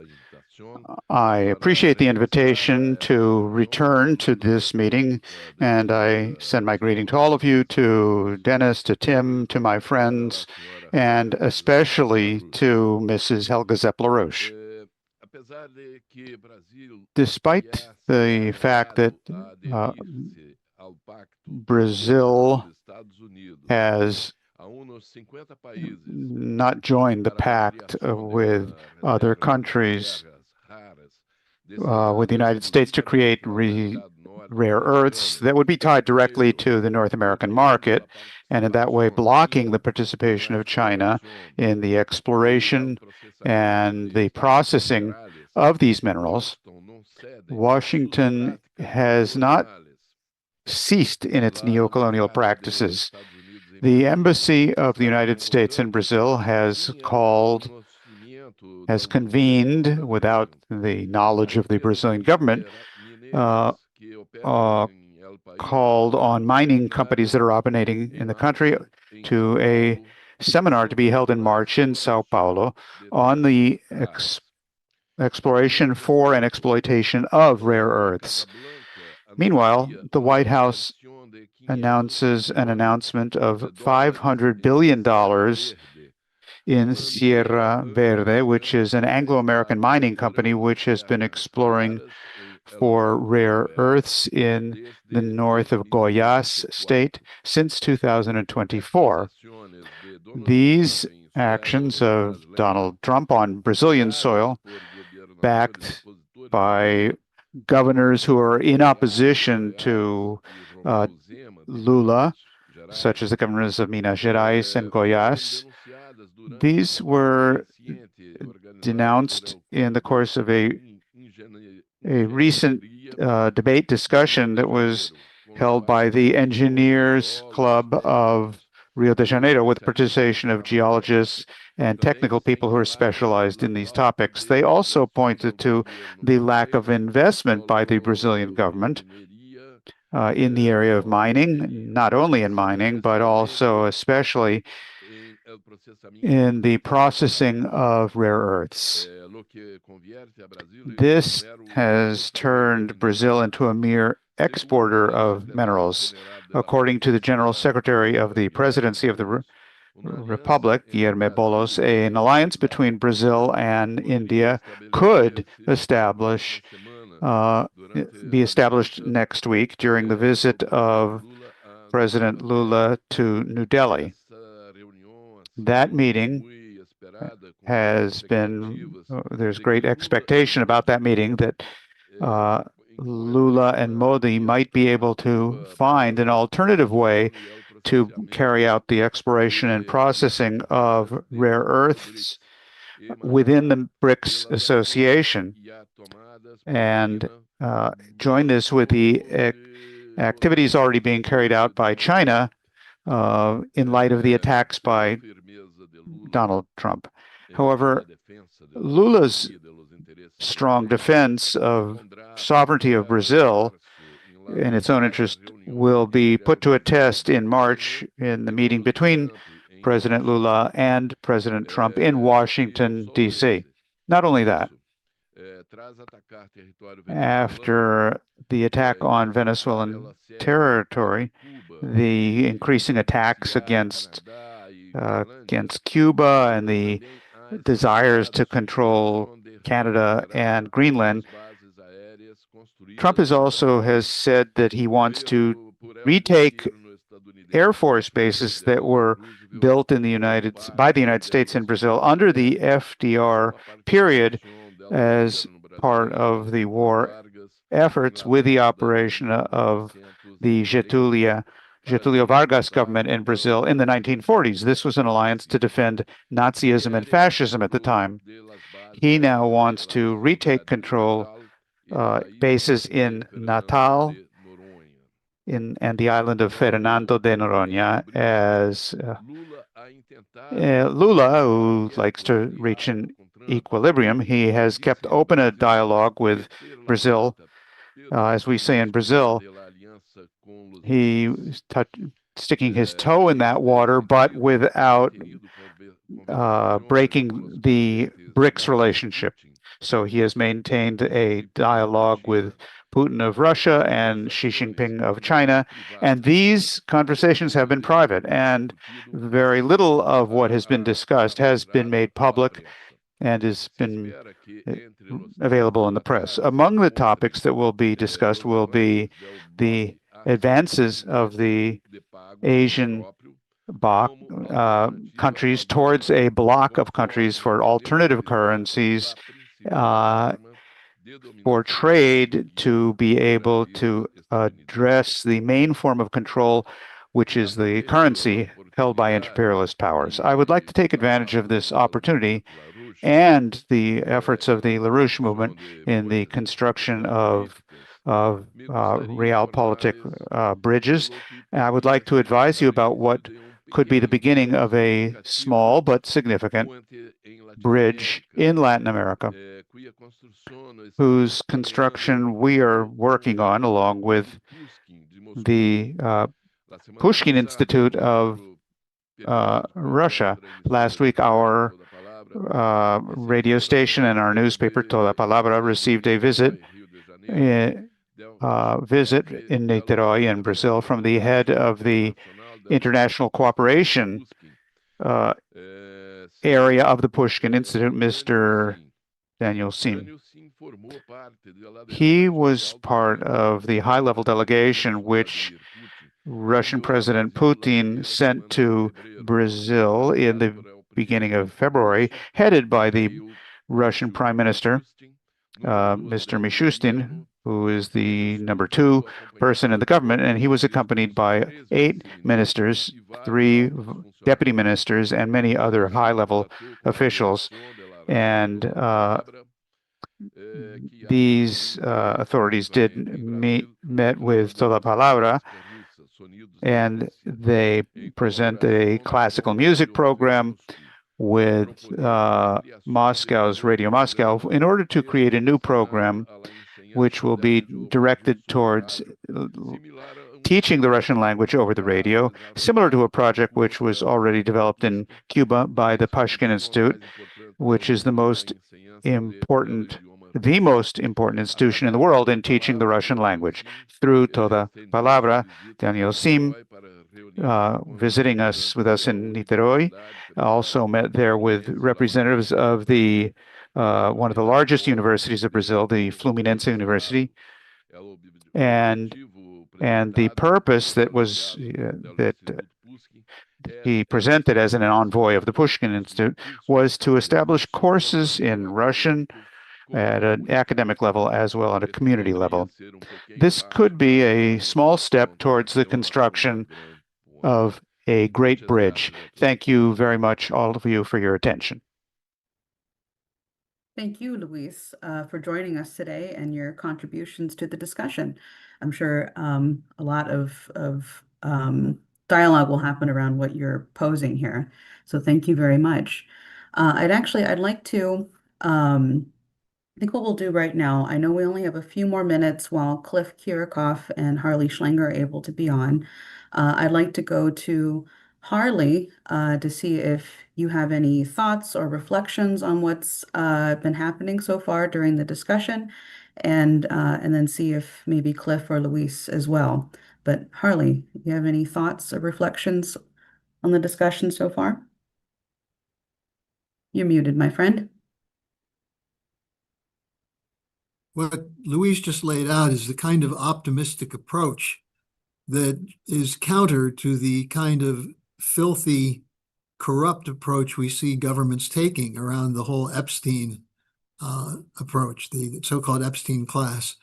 I appreciate the invitation to return to this meeting, and I send my greeting to all of you, to Dennis, to Tim, to my friends, and especially to Mrs. Helga Zepp-LaRoche. Despite the fact that Brazil has not joined the pact with other countries, with the United States to create rare earths that would be tied directly to the North American market, and in that way blocking the participation of China in the exploration and the processing of these minerals. Washington has not ceased in its neocolonial practices. The Embassy of the United States in Brazil has convened, without the knowledge of the Brazilian government, called on mining companies that are operating in the country to a seminar to be held in March in Sao Paulo on the exploration for and exploitation of rare earths. Meanwhile, the White House announces an announcement of $500 billion in Sierra Verde, which is an Anglo-American mining company which has been exploring for rare earths in the north of Goiás state since 2024. These actions of Donald Trump on Brazilian soil, backed by governors who are in opposition to Lula, such as the governors of Minas Gerais and Goiás, These were denounced in the course of a recent debate discussion that was held by the Engineers Club of Rio de Janeiro with participation of geologists and technical people who are specialized in these topics. They also pointed to the lack of investment by the Brazilian government in the area of mining, not only in mining, but also especially in the processing of rare earths. This has turned Brazil into a mere exporter of minerals. According to the General Secretary of the Presidency of the Republic, Guilherme Boulos, an alliance between Brazil and India could be established next week during the visit of President Lula to New Delhi. That meeting has been, there's great expectation about that meeting that Lula and Modi might be able to find an alternative way to carry out the exploration and processing of rare earths within the BRICS association and join this with the activities already being carried out by China in light of the attacks by Donald Trump. However, Lula's strong defense of sovereignty of Brazil in its own interest will be put to a test in March in the meeting between President Lula and President Trump in Washington, D.C. Not only that, after the attack on Venezuelan territory, the increasing attacks against Cuba and the desires to control Canada and Greenland, Trump has said that he wants to retake Air Force bases that were built in by the United States in Brazil under the FDR period as part of the war efforts with the operation of the Getúlio Vargas government in Brazil in the 1940s. This was an alliance to defend Nazism and fascism at the time. He now wants to retake control bases in Natal and the island of Fernando de Noronha, as Lula, who likes to reach an equilibrium, he has kept open a dialogue with Brazil. As we say in Brazil, he sticking his toe in that water, but without breaking the BRICS relationship. So he has maintained a dialogue with Putin of Russia and Xi Jinping of China, and these conversations have been private, and very little of what has been discussed has been made public and has been available in the press. Among the topics that will be discussed will be the advances of the Asian countries towards a bloc of countries for alternative currencies for trade to be able to address the main form of control, which is the currency held by imperialist powers. I would like to take advantage of this opportunity and the efforts of the LaRouche movement in the construction of realpolitik bridges. I would like to advise you about what could be the beginning of a small but significant bridge in Latin America, whose construction we are working on along with the Pushkin Institute of Russia. Last week, our radio station and our newspaper, Toda Palabra, received a visit in Niterói in Brazil from the head of the international cooperation area of the Pushkin Institute, Mr. Daniel Sim. He was part of the high-level delegation which Russian President Putin sent to Brazil in the beginning of February, headed by the Russian Prime Minister, Mr. Mishustin, who is the number 2 person in the government, and he was accompanied by 8 ministers, 3 deputy ministers, and many other high-level officials. And these authorities met with Toda Palabra, and they present a classical music program with Moscow's Radio Moscow in order to create a new program which will be directed towards teaching the Russian language over the radio, similar to a project which was already developed in Cuba by the Pushkin Institute, which is the most important institution in the world in teaching the Russian language. Through Toda Palabra, Daniel Sim, visiting with us in Niterói, also met there with representatives of the one of the largest universities of Brazil, the Fluminense University, and the purpose that was that he presented as an envoy of the Pushkin Institute was to establish courses in Russian at an academic level as well at a community level. This could be a small step towards the construction of a great bridge. Thank you very much, all of you, for your attention. Thank you, Luiz, for joining us today and your contributions to the discussion. I'm sure a lot of dialogue will happen around what you're posing here. So thank you very much. I'd like to, I think what we'll do right now, I know we only have a few more minutes while Cliff Kiracofe and Harley Schlanger are able to be on. I'd like to go to Harley to see if you have any thoughts or reflections on what's been happening so far during the discussion, and then see if maybe Cliff or Luis as well. But Harley, you have any thoughts or reflections on the discussion so far? You're muted, my friend. What Luis just laid out is the kind of optimistic approach that is counter to the kind of filthy, corrupt approach we see governments taking around the whole Epstein approach, the so-called Epstein class.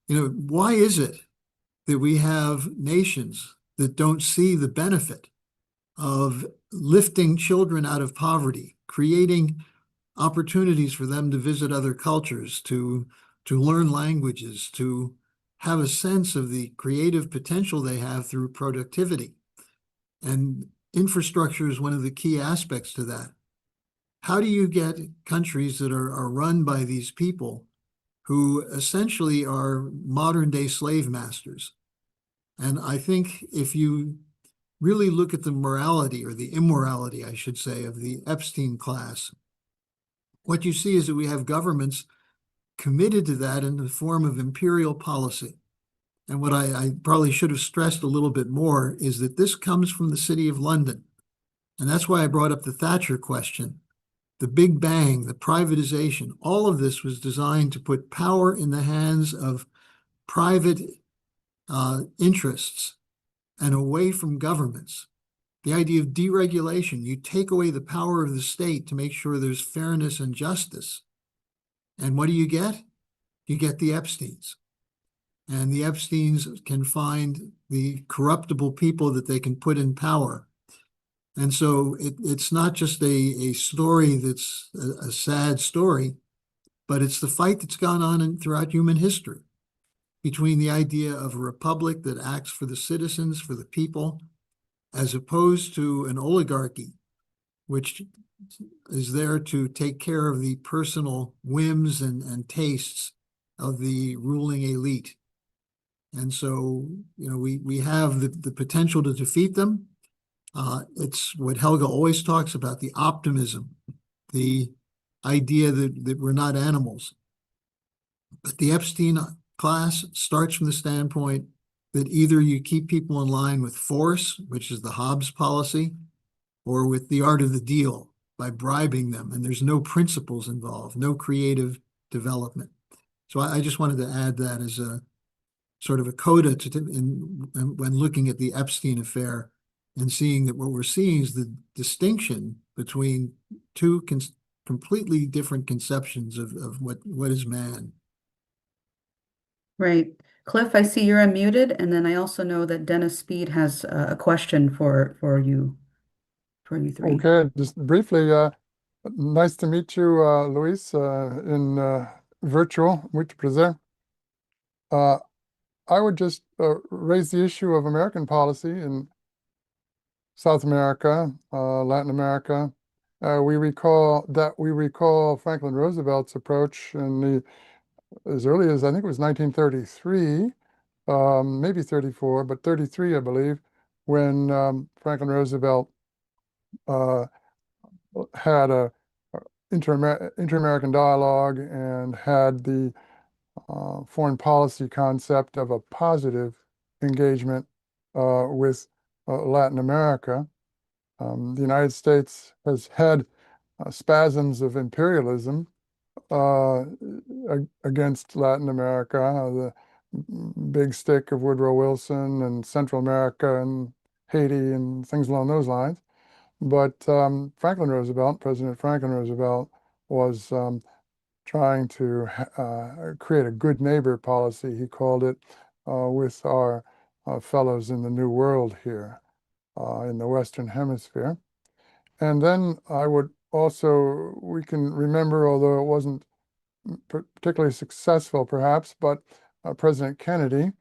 Why is it that we have nations that don't see the benefit of lifting children out of poverty, creating opportunities for them to visit other cultures, to learn languages, to have a sense of the creative potential they have through productivity? And infrastructure is one of the key aspects to that. How do you get countries that are run by these people who essentially are modern-day slave masters? And I think if you really look at the morality, or the immorality, I should say, of the Epstein class, what you see is that we have governments committed to that in the form of imperial policy. And what I probably should have stressed a little bit more is that this comes from the City of London. And that's why I brought up the Thatcher question. The Big Bang, the privatization, all of this was designed to put power in the hands of private interests and away from governments. The idea of deregulation, you take away the power of the state to make sure there's fairness and justice. And what do you get? You get the Epsteins. And the Epsteins can find the corruptible people that they can put in power. And so it's not just a story that's a sad story, but it's the fight that's gone on throughout human history between the idea of a republic that acts for the citizens, for the people, as opposed to an oligarchy, which is there to take care of the personal whims and tastes of the ruling elite. And so, we have the potential to defeat them. It's what Helga always talks about, the optimism, the idea that we're not animals. But the Epstein class starts from the standpoint that either you keep people in line with force, which is the Hobbes policy, or with the art of the deal by bribing them. And there's no principles involved, no creative development. So I just wanted to add that as a sort of a coda when looking at the Epstein affair and seeing that what we're seeing is the distinction between two completely different conceptions of what is man. Right. Cliff, I see you're unmuted, and then I also know that Dennis Speed has a question for you three. Okay, just briefly, nice to meet you, Luis, in virtual. Muito prazer. I would just raise the issue of American policy in South America, Latin America. We recall Franklin Roosevelt's approach as early as I think it was 1933, maybe 34, but 33, I believe, when Franklin Roosevelt had a inter-American dialogue and had the foreign policy concept of a positive engagement with Latin America. The United States has had spasms of imperialism against Latin America, the big stick of Woodrow Wilson and Central America and Haiti and things along those lines. But President Franklin Roosevelt, was trying to create a good neighbor policy, he called it, with our fellows in the New World here in the Western Hemisphere. And then we can remember, although it wasn't particularly successful perhaps, but President Kennedy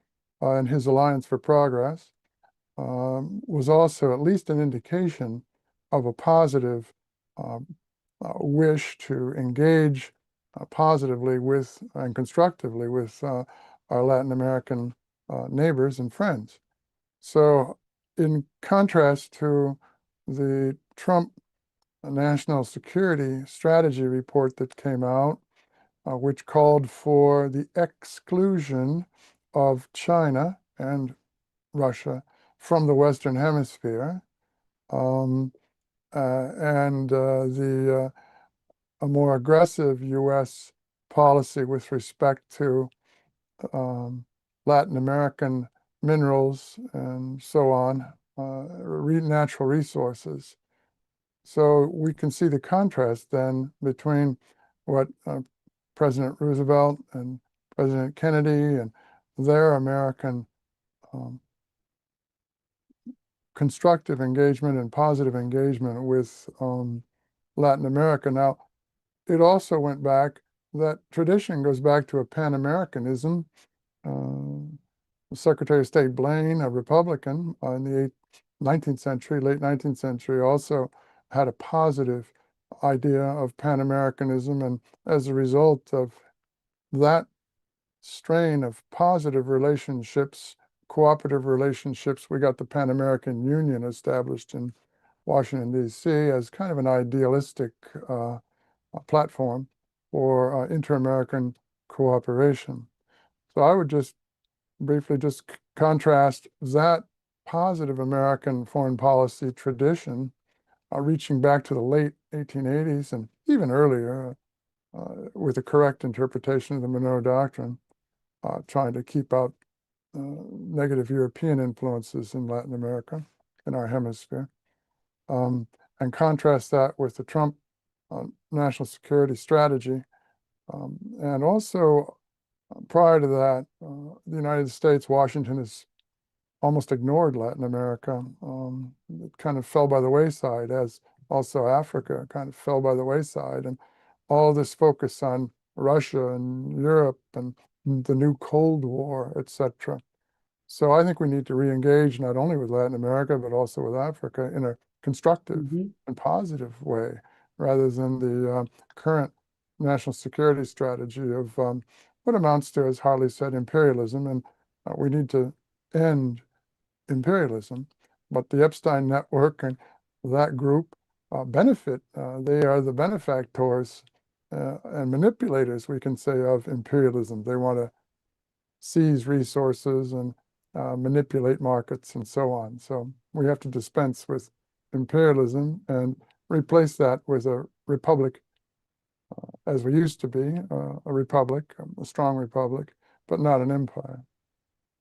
and his Alliance for Progress was also at least an indication of a positive wish to engage positively with and constructively with our Latin American neighbors and friends. So in contrast to the Trump National Security Strategy report that came out, which called for the exclusion of China and Russia from the Western Hemisphere, and a more aggressive U.S. policy with respect to Latin American minerals and so on, natural resources. So we can see the contrast then between what President Roosevelt and President Kennedy and their American constructive engagement and positive engagement with Latin America. Now, it also went back, that tradition goes back to a Pan-Americanism. Secretary of State Blaine, a Republican in the late 19th century, also had a positive idea of Pan-Americanism. And as a result of that strain of positive relationships, cooperative relationships, we got the Pan-American Union established in Washington, D.C. as kind of an idealistic platform for inter-American cooperation. So I would just briefly just contrast that positive American foreign policy tradition reaching back to the late 1880s and even earlier with a correct interpretation of the Monroe Doctrine, trying to keep out negative European influences in Latin America, in our hemisphere, and contrast that with the Trump national security strategy. And also, prior to that, the United States, Washington has almost ignored Latin America. It kind of fell by the wayside, as also Africa kind of fell by the wayside. And all this focus on Russia and Europe and the new Cold War, etc. So I think we need to re-engage not only with Latin America, but also with Africa in a constructive and positive way, rather than the current national security strategy of what amounts to, as Harley said, imperialism. And we need to end imperialism. But the Epstein network and that group benefit. They are the benefactors and manipulators, we can say, of imperialism. They want to seize resources and manipulate markets and so on. So we have to dispense with imperialism and replace that with a republic, as we used to be, a republic, a strong republic, but not an empire.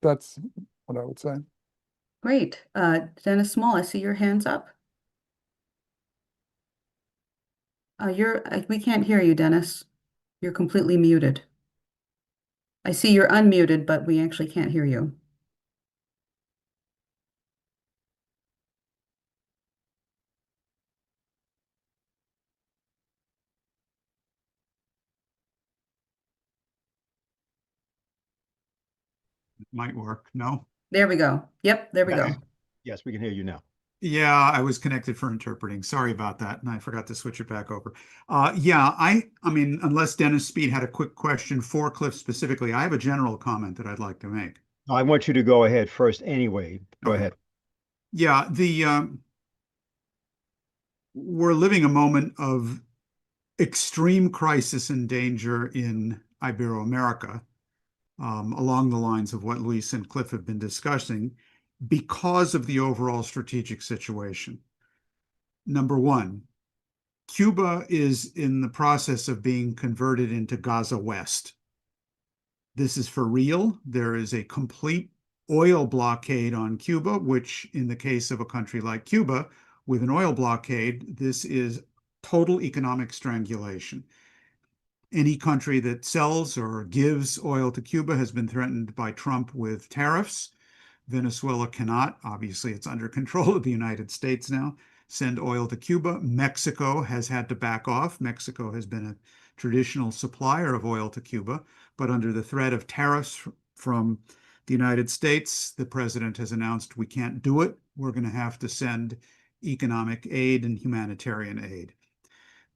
That's what I would say. Great. Dennis Small, I see your hands up. We can't hear you, Dennis. You're completely muted. I see you're unmuted, but we actually can't hear you. Might work. No? There we go. Yep, there we go. Yes, we can hear you now. Yeah, I was connected for interpreting. Sorry about that, and I forgot to switch it back over. Yeah, I mean, unless Dennis Speed had a quick question for Cliff specifically, I have a general comment that I'd like to make. I want you to go ahead first anyway. Go ahead. Yeah, we're living a moment of extreme crisis and danger in Ibero-America, along the lines of what Luiz and Cliff have been discussing, because of the overall strategic situation. Number one, Cuba is in the process of being converted into Gaza West. This is for real. There is a complete oil blockade on Cuba, which in the case of a country like Cuba, with an oil blockade, this is total economic strangulation. Any country that sells or gives oil to Cuba has been threatened by Trump with tariffs. Venezuela cannot, obviously it's under control of the United States now, send oil to Cuba. Mexico has had to back off. Mexico has been a traditional supplier of oil to Cuba, but under the threat of tariffs from the United States, the president has announced we can't do it. We're going to have to send economic aid and humanitarian aid.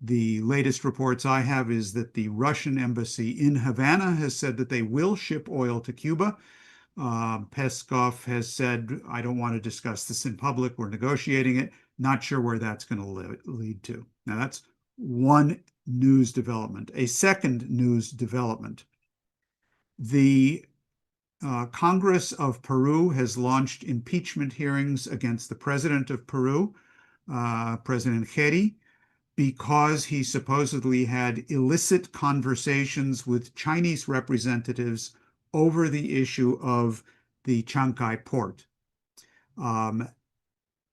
The latest reports I have is that the Russian embassy in Havana has said that they will ship oil to Cuba. Peskov has said, I don't want to discuss this in public. We're negotiating it. Not sure where that's going to lead to. Now, that's one news development. A second news development. The Congress of Peru has launched impeachment hearings against the president of Peru, President Geri, because he supposedly had illicit conversations with Chinese representatives over the issue of the Chancay port.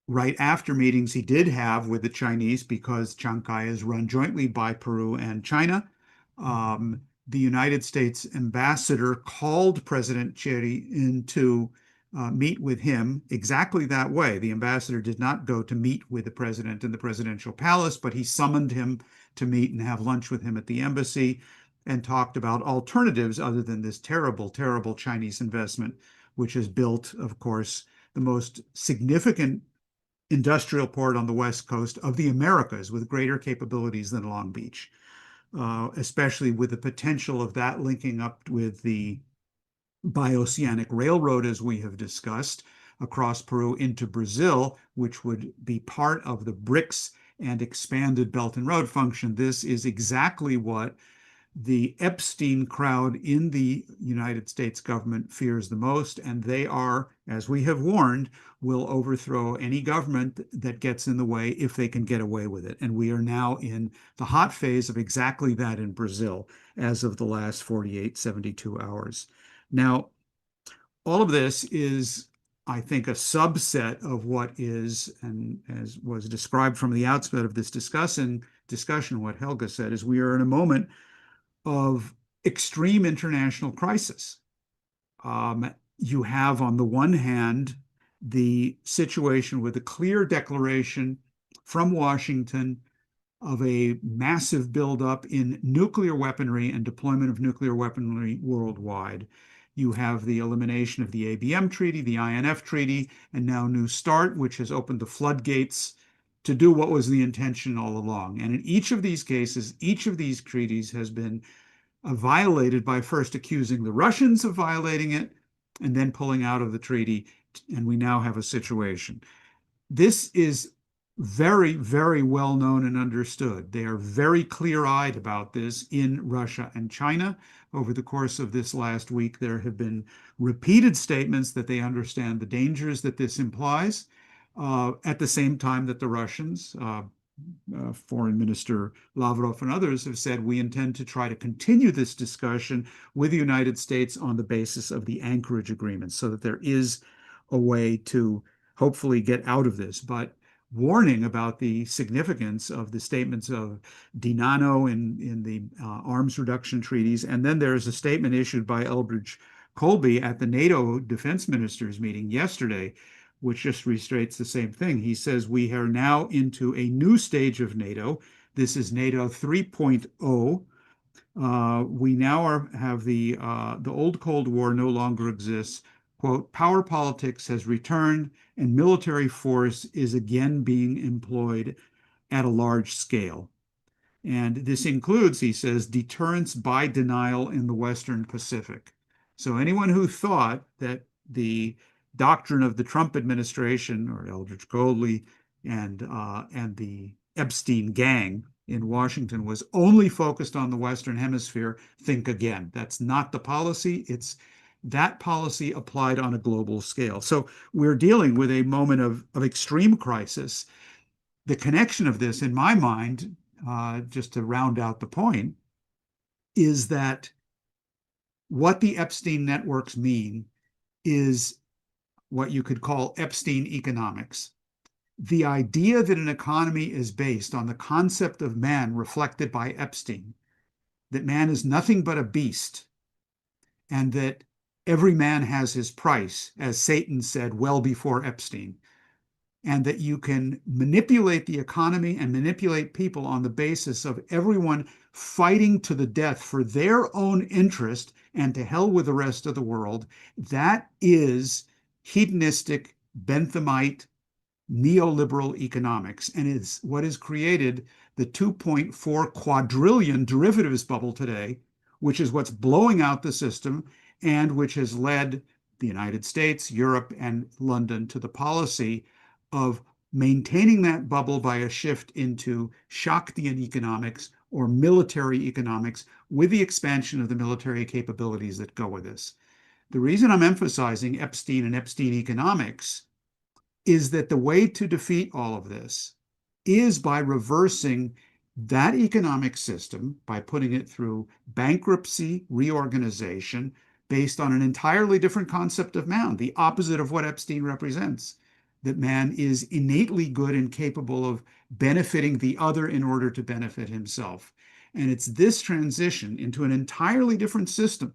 Right after meetings he did have with the Chinese, because Chancay is run jointly by Peru and China, the United States ambassador called President Geri in to meet with him exactly that way. The ambassador did not go to meet with the president in the presidential palace, but he summoned him to meet and have lunch with him at the embassy and talked about alternatives other than this terrible, terrible Chinese investment, which has built, of course, the most significant industrial port on the West Coast of the Americas with greater capabilities than Long Beach, especially with the potential of that linking up with the Bioceanic Railroad, as we have discussed, across Peru into Brazil, which would be part of the BRICS and expanded Belt and Road function. This is exactly what the Epstein crowd in the United States government fears the most, and they are, as we have warned, will overthrow any government that gets in the way if they can get away with it. And we are now in the hot phase of exactly that in Brazil as of the last 48, 72 hours. Now, all of this is, I think, a subset of what is, and as was described from the outset of this discussion, what Helga said, is we are in a moment of extreme international crisis. You have, on the one hand, the situation with a clear declaration from Washington of a massive buildup in nuclear weaponry and deployment of nuclear weaponry worldwide. You have the elimination of the ABM treaty, the INF treaty, and now New START, which has opened the floodgates to do what was the intention all along. And in each of these cases, each of these treaties has been violated by first accusing the Russians of violating it and then pulling out of the treaty. And we now have a situation. This is very, very well known and understood. They are very clear-eyed about this in Russia and China. Over the course of this last week, there have been repeated statements that they understand the dangers that this implies, at the same time that the Russians, Foreign Minister Lavrov and others, have said, we intend to try to continue this discussion with the United States on the basis of the Anchorage Agreement, so that there is a way to hopefully get out of this. But warning about the significance of the statements of Dinano in the arms reduction treaties. And then there's a statement issued by Elbridge Colby at the NATO defense ministers meeting yesterday, which just restates the same thing. He says, we are now into a new stage of NATO. This is NATO 3.0. We now have the old Cold War no longer exists. Quote, power politics has returned and military force is again being employed at a large scale. And this includes, he says, deterrence by denial in the Western Pacific. So anyone who thought that the doctrine of the Trump administration or Eldridge Colby and the Epstein gang in Washington was only focused on the Western Hemisphere, think again. That's not the policy. It's that policy applied on a global scale. So we're dealing with a moment of extreme crisis. The connection of this, in my mind, just to round out the point, is that what the Epstein networks mean is what you could call Epstein economics. The idea that an economy is based on the concept of man reflected by Epstein, that man is nothing but a beast, and that every man has his price, as Satan said well before Epstein, and that you can manipulate the economy and manipulate people on the basis of everyone fighting to the death for their own interest and to hell with the rest of the world. That is hedonistic, Benthamite, neoliberal economics, and it's what has created the 2.4 quadrillion derivatives bubble today, which is what's blowing out the system and which has led the United States, Europe, and London to the policy of maintaining that bubble by a shift into Shaktian economics or military economics with the expansion of the military capabilities that go with this. The reason I'm emphasizing Epstein and Epstein economics is that the way to defeat all of this is by reversing that economic system, by putting it through bankruptcy reorganization based on an entirely different concept of man, the opposite of what Epstein represents, that man is innately good and capable of benefiting the other in order to benefit himself. And it's this transition into an entirely different system,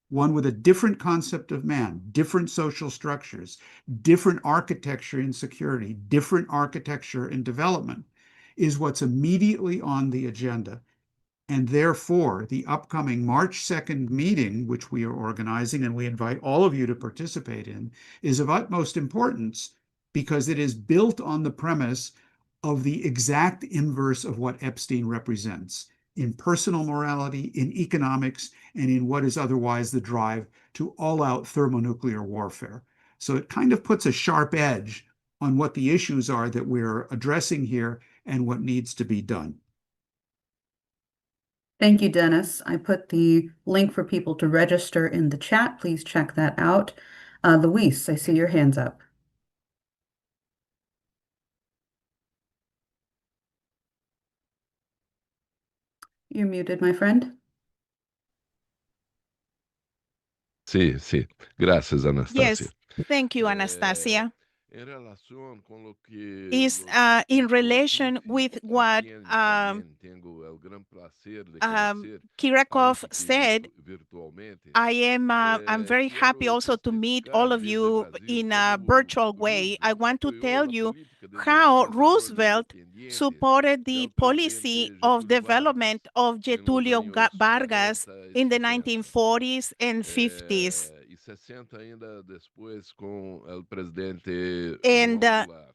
one with a different concept of man, different social structures, different architecture and security, different architecture and development, is what's immediately on the agenda. And therefore, the upcoming March 2nd meeting, which we are organizing and we invite all of you to participate in, is of utmost importance because it is built on the premise of the exact inverse of what Epstein represents in personal morality, in economics, and in what is otherwise the drive to all-out thermonuclear warfare. So it kind of puts a sharp edge on what the issues are that we're addressing here and what needs to be done. Thank you, Dennis. I put the link for people to register in the chat. Please check that out. Luis, I see your hands up. You're muted, my friend. Sí, sí. Gracias, Anastasia. Yes, thank you, Anastasia. En relación con lo que Is los in chicos relation dicen, with what aquí también tengo el gran placer de conocer Kiracofe gente que said. virtualmente. I'm very happy Quiero also to meet testificar all of desde you Brasil in a como virtual way. I Roosevelt want to apoiou tell la you política de how desarrollo Roosevelt independiente supported the del policy presidente of Getúlio development of Vargas en los Getúlio años Vargas 40 y in the 50. 1940s and 50s. Y 60 ainda después con el presidente And João Goulart.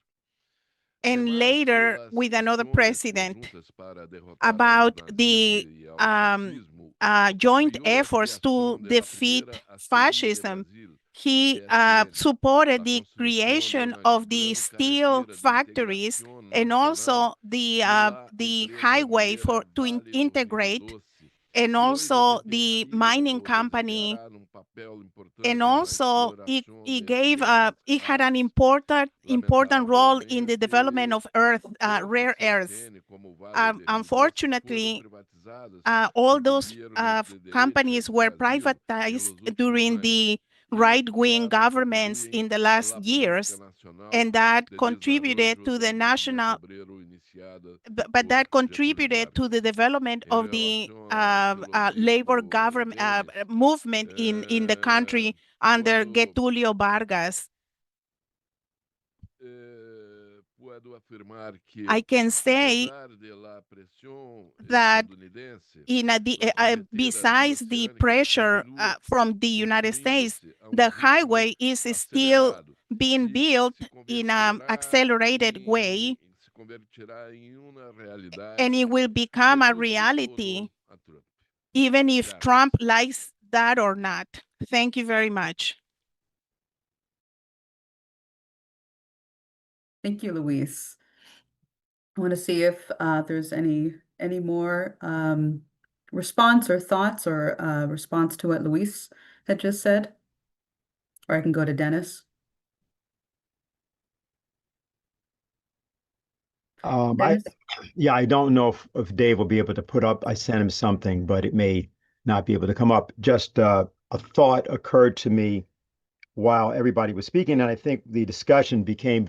and Además later de las with another acciones president conjuntas para derrotar al about nazismo the y al fascismo, joint apoiou a efforts to criação de la defeat primeira ACI de fascism. Brasil, He CSN, supported la the construção de creation uma of the grande steel carretera de factories integração and nacional also que lá the empresa highway mineira to Vale do Rio integrate, Doce, and que hoje a also the desempenharia mining ou company, desempenhará num papel importante and na also exploração he de gave terras it had an raras. important role in the development of rare earths. CSN, como Vale do Rio Doce, foram Unfortunately, privatizadas all por those governos de direita companies em were Brasil privatized pelos últimos during anos the e right-wing criaram, governments contribuem in the à last política years. nacional and that contributed to the national, but that contributed to the development of the labor government movement in the country under Getulio Vargas. I can say that besides the pressure from the United States, the highway is still being built in an accelerated way, and it will become a reality even if Trump likes that or not. Thank you very much. Thank you, Luis. I want to see if there's any more response or thoughts or response to what Luis had just said. Or I can go to Dennis. Dennis? I don't know if Dave will be able to put up. I sent him something, but it may not be able to come up. Just a thought occurred to me while everybody was speaking, and I think the discussion became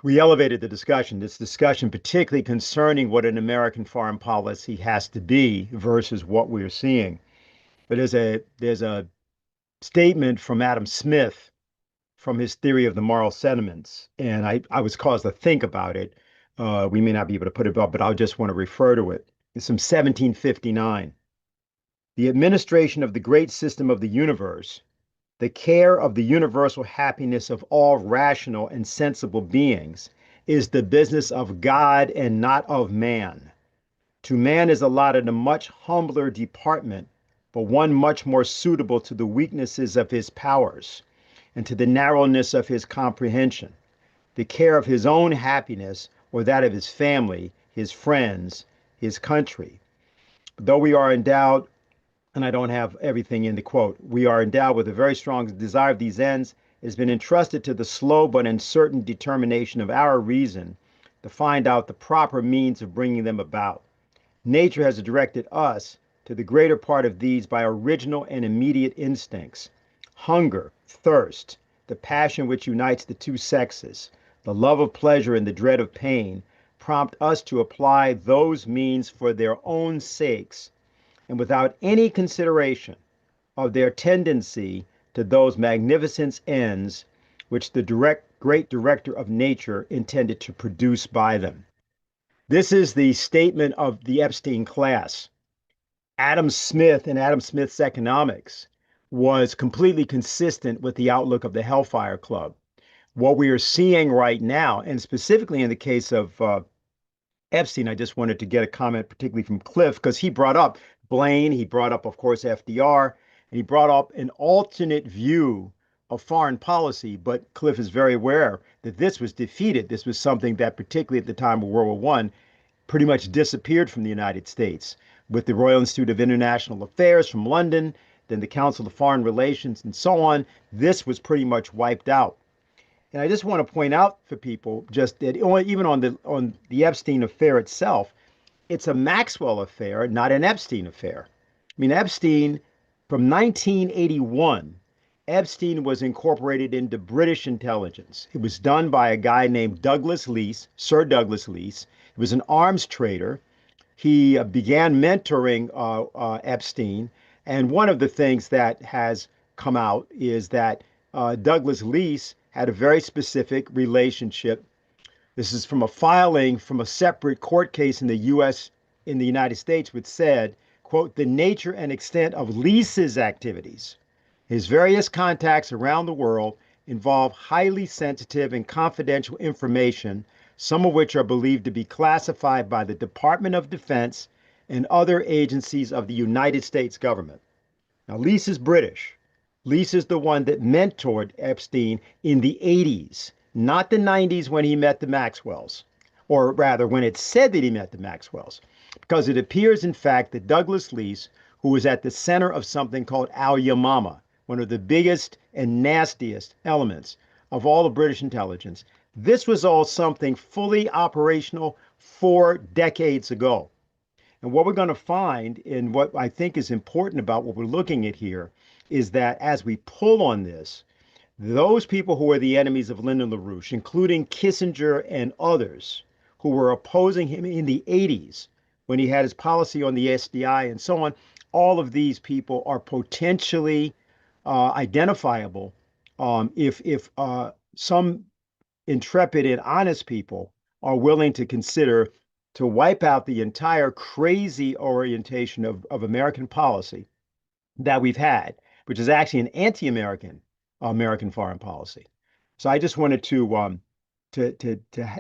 we elevated the discussion, this discussion particularly concerning what an American foreign policy has to be versus what we're seeing. But there's a statement from Adam Smith from his theory of the moral sentiments, and I was caused to think about it. We may not be able to put it up, but I'll just want to refer to it. It's from 1759. The administration of the great system of the universe, the care of the universal happiness of all rational and sensible beings, is the business of God and not of man. To man is allotted a much humbler department, but one much more suitable to the weaknesses of his powers and to the narrowness of his comprehension, the care of his own happiness or that of his family, his friends, his country. Though we are endowed, and I don't have everything in the quote, we are endowed with a very strong desire of these ends, it has been entrusted to the slow but uncertain determination of our reason to find out the proper means of bringing them about. Nature has directed us to the greater part of these by original and immediate instincts. Hunger, thirst, the passion which unites the two sexes, the love of pleasure and the dread of pain, prompt us to apply those means for their own sakes and without any consideration of their tendency to those magnificent ends which the great director of nature intended to produce by them. This is the statement of the Epstein class. Adam Smith and Adam Smith's economics was completely consistent with the outlook of the Hellfire Club. What we are seeing right now, and specifically in the case of Epstein, I just wanted to get a comment, particularly from Cliff, because he brought up Blaine, he brought up, of course, FDR, and he brought up an alternate view of foreign policy. But Cliff is very aware that this was defeated. This was something that, particularly at the time of World War I, pretty much disappeared from the United States. With the Royal Institute of International Affairs from London, then the Council of Foreign Relations, and so on, this was pretty much wiped out. And I just want to point out for people just that even on the Epstein affair itself, it's a Maxwell affair, not an Epstein affair. I mean, Epstein, from 1981, Epstein was incorporated into British intelligence. It was done by a guy named Douglas Leese, Sir Douglas Leese. He was an arms trader. He began mentoring Epstein. And one of the things that has come out is that Douglas Leese had a very specific relationship. This is from a filing from a separate court case in the United States, which said, quote, the nature and extent of Leese's activities. His various contacts around the world involve highly sensitive and confidential information, some of which are believed to be classified by the Department of Defense and other agencies of the United States government. Now, Leese is British. Leese is the one that mentored Epstein in the 80s, not the 90s when he met the Maxwells, or rather when it said that he met the Maxwells, because it appears, in fact, that Douglas Leese, who was at the center of something called Al Yamama, one of the biggest and nastiest elements of all the British intelligence, this was all something fully operational 4 decades ago. And what we're going to find, and what I think is important about what we're looking at here, is that as we pull on this, those people who were the enemies of Lyndon LaRouche, including Kissinger and others who were opposing him in the 80s when he had his policy on the SDI and so on, all of these people are potentially identifiable if some intrepid and honest people are willing to consider to wipe out the entire crazy orientation of American policy that we've had, which is actually an anti-American American foreign policy. So I just wanted to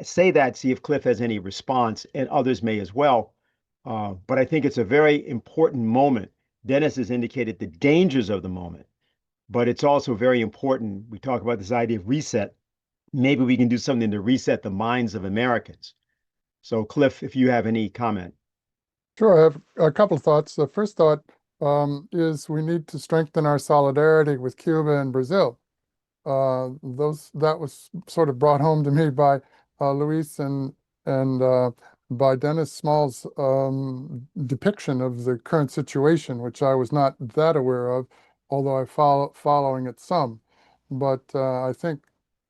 say that, see if Cliff has any response, and others may as well. But I think it's a very important moment. Dennis has indicated the dangers of the moment, but it's also very important. We talk about this idea of reset. Maybe we can do something to reset the minds of Americans. So, Cliff, if you have any comment. Sure, I have a couple of thoughts. The first thought is we need to strengthen our solidarity with Cuba and Brazil. That was sort of brought home to me by Luiz and by Dennis Small's depiction of the current situation, which I was not that aware of, although I following it some. But I think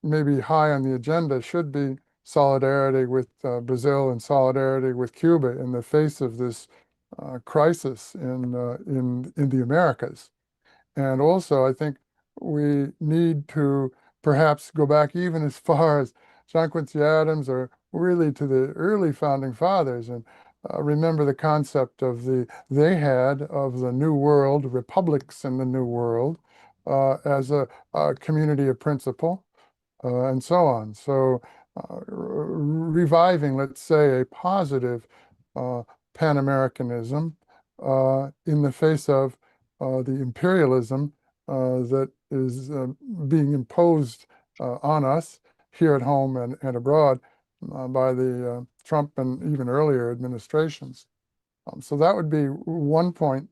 maybe high on the agenda should be solidarity with Brazil and solidarity with Cuba in the face of this crisis in the Americas. And also, I think we need to perhaps go back even as far as John Quincy Adams or really to the early founding fathers and remember the concept of they had of the New World, republics in the New World, as a community of principle, and so on. So reviving, let's say, a positive Pan-Americanism in the face of the imperialism that is being imposed on us here at home and abroad by the Trump and even earlier administrations. So that would be one point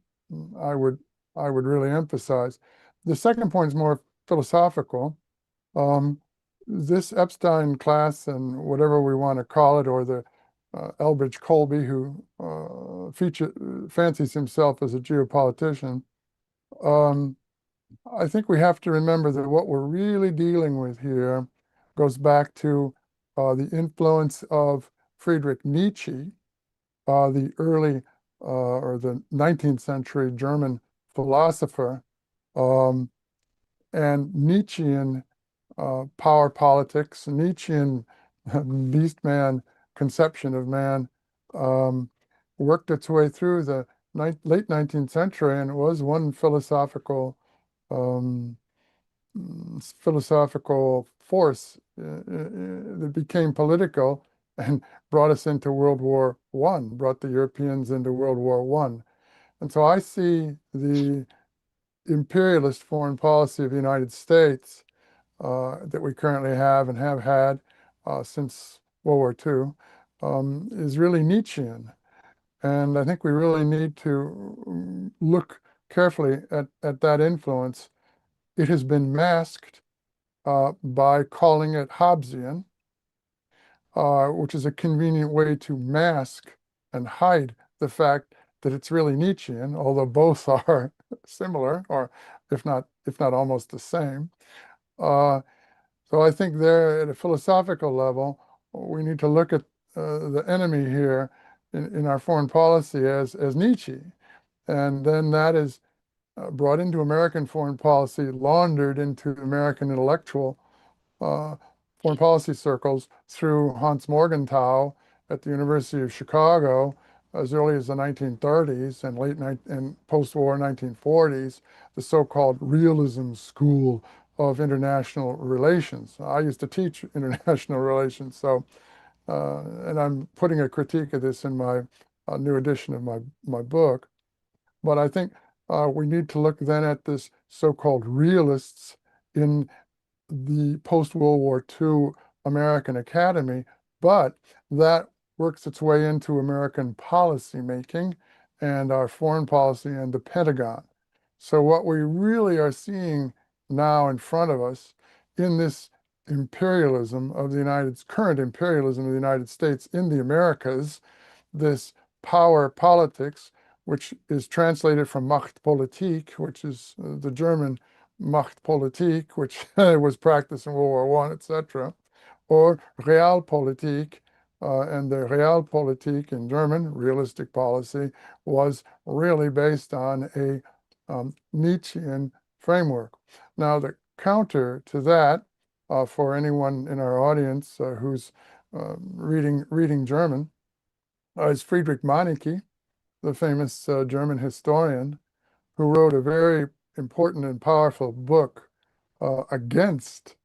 I would really emphasize. The second point is more philosophical. This Epstein class and whatever we want to call it, or the Elbridge Colby, who fancies himself as a geopolitician, I think we have to remember that what we're really dealing with here goes back to the influence of Friedrich Nietzsche, the early or the 19th century German philosopher, and Nietzschean power politics, Nietzschean beast man conception of man worked its way through the late 19th century, and it was one philosophical force that became political and brought us into World War I, brought the Europeans into World War I. And so I see the imperialist foreign policy of the United States that we currently have and have had since World War II is really Nietzschean. And I think we really need to look carefully at that influence. It has been masked by calling it Hobbesian, which is a convenient way to mask and hide the fact that it's really Nietzschean, although both are similar, or if not almost the same. So I think there, at a philosophical level, we need to look at the enemy here in our foreign policy as Nietzsche. And then that is brought into American foreign policy, laundered into American intellectual foreign policy circles through Hans Morgenthau at the University of Chicago as early as the 1930s and post-war 1940s, the so-called realism school of international relations. I used to teach international relations, so and I'm putting a critique of this in my new edition of my book. But I think we need to look then at this so-called realists in the post-World War II American Academy, but that works its way into American policy making and our foreign policy and the Pentagon. So what we really are seeing now in front of us in this imperialism of the current imperialism of the United States in the Americas, this power politics, which is translated from Machtpolitik, which is the German Machtpolitik, which was practiced in World War I, etc., or Realpolitik, and the Realpolitik in German, realistic policy, was really based on a Nietzschean framework. Now, the counter to that, for anyone in our audience who's reading German, is Friedrich Meinecke, the famous German historian, who wrote a very important and powerful book against,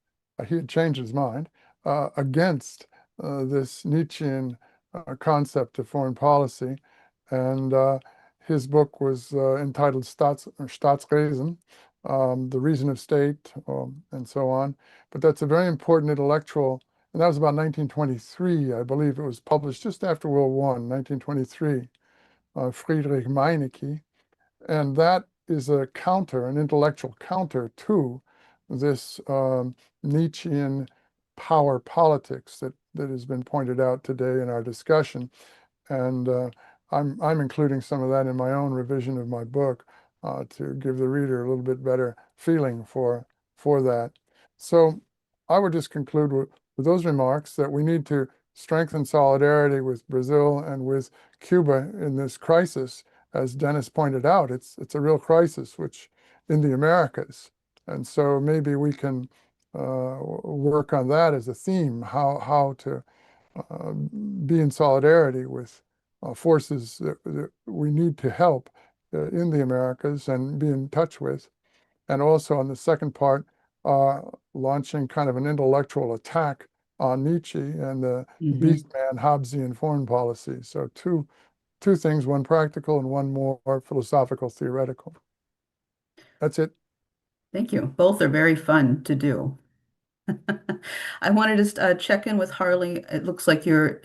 he had changed his mind, against this Nietzschean concept of foreign policy. And his book was entitled Staatswesen, The Reason of State, and so on. But that's a very important intellectual, and that was about 1923, I believe it was published just after World War I, 1923, Friedrich Meinecke. And that is a counter, an intellectual counter to this Nietzschean power politics that has been pointed out today in our discussion. And I'm including some of that in my own revision of my book to give the reader a little bit better feeling for that. So I would just conclude with those remarks that we need to strengthen solidarity with Brazil and with Cuba in this crisis. As Dennis pointed out, it's a real crisis, which in the Americas. And so maybe we can work on that as a theme, how to be in solidarity with forces that we need to help in the Americas and be in touch with. And also on the second part, launching kind of an intellectual attack on Nietzsche and the beast man Hobbesian foreign policy. So two things, one practical and one more philosophical, theoretical. That's it. Thank you. Both are very fun to do. I wanted to check in with Harley. It looks like you're,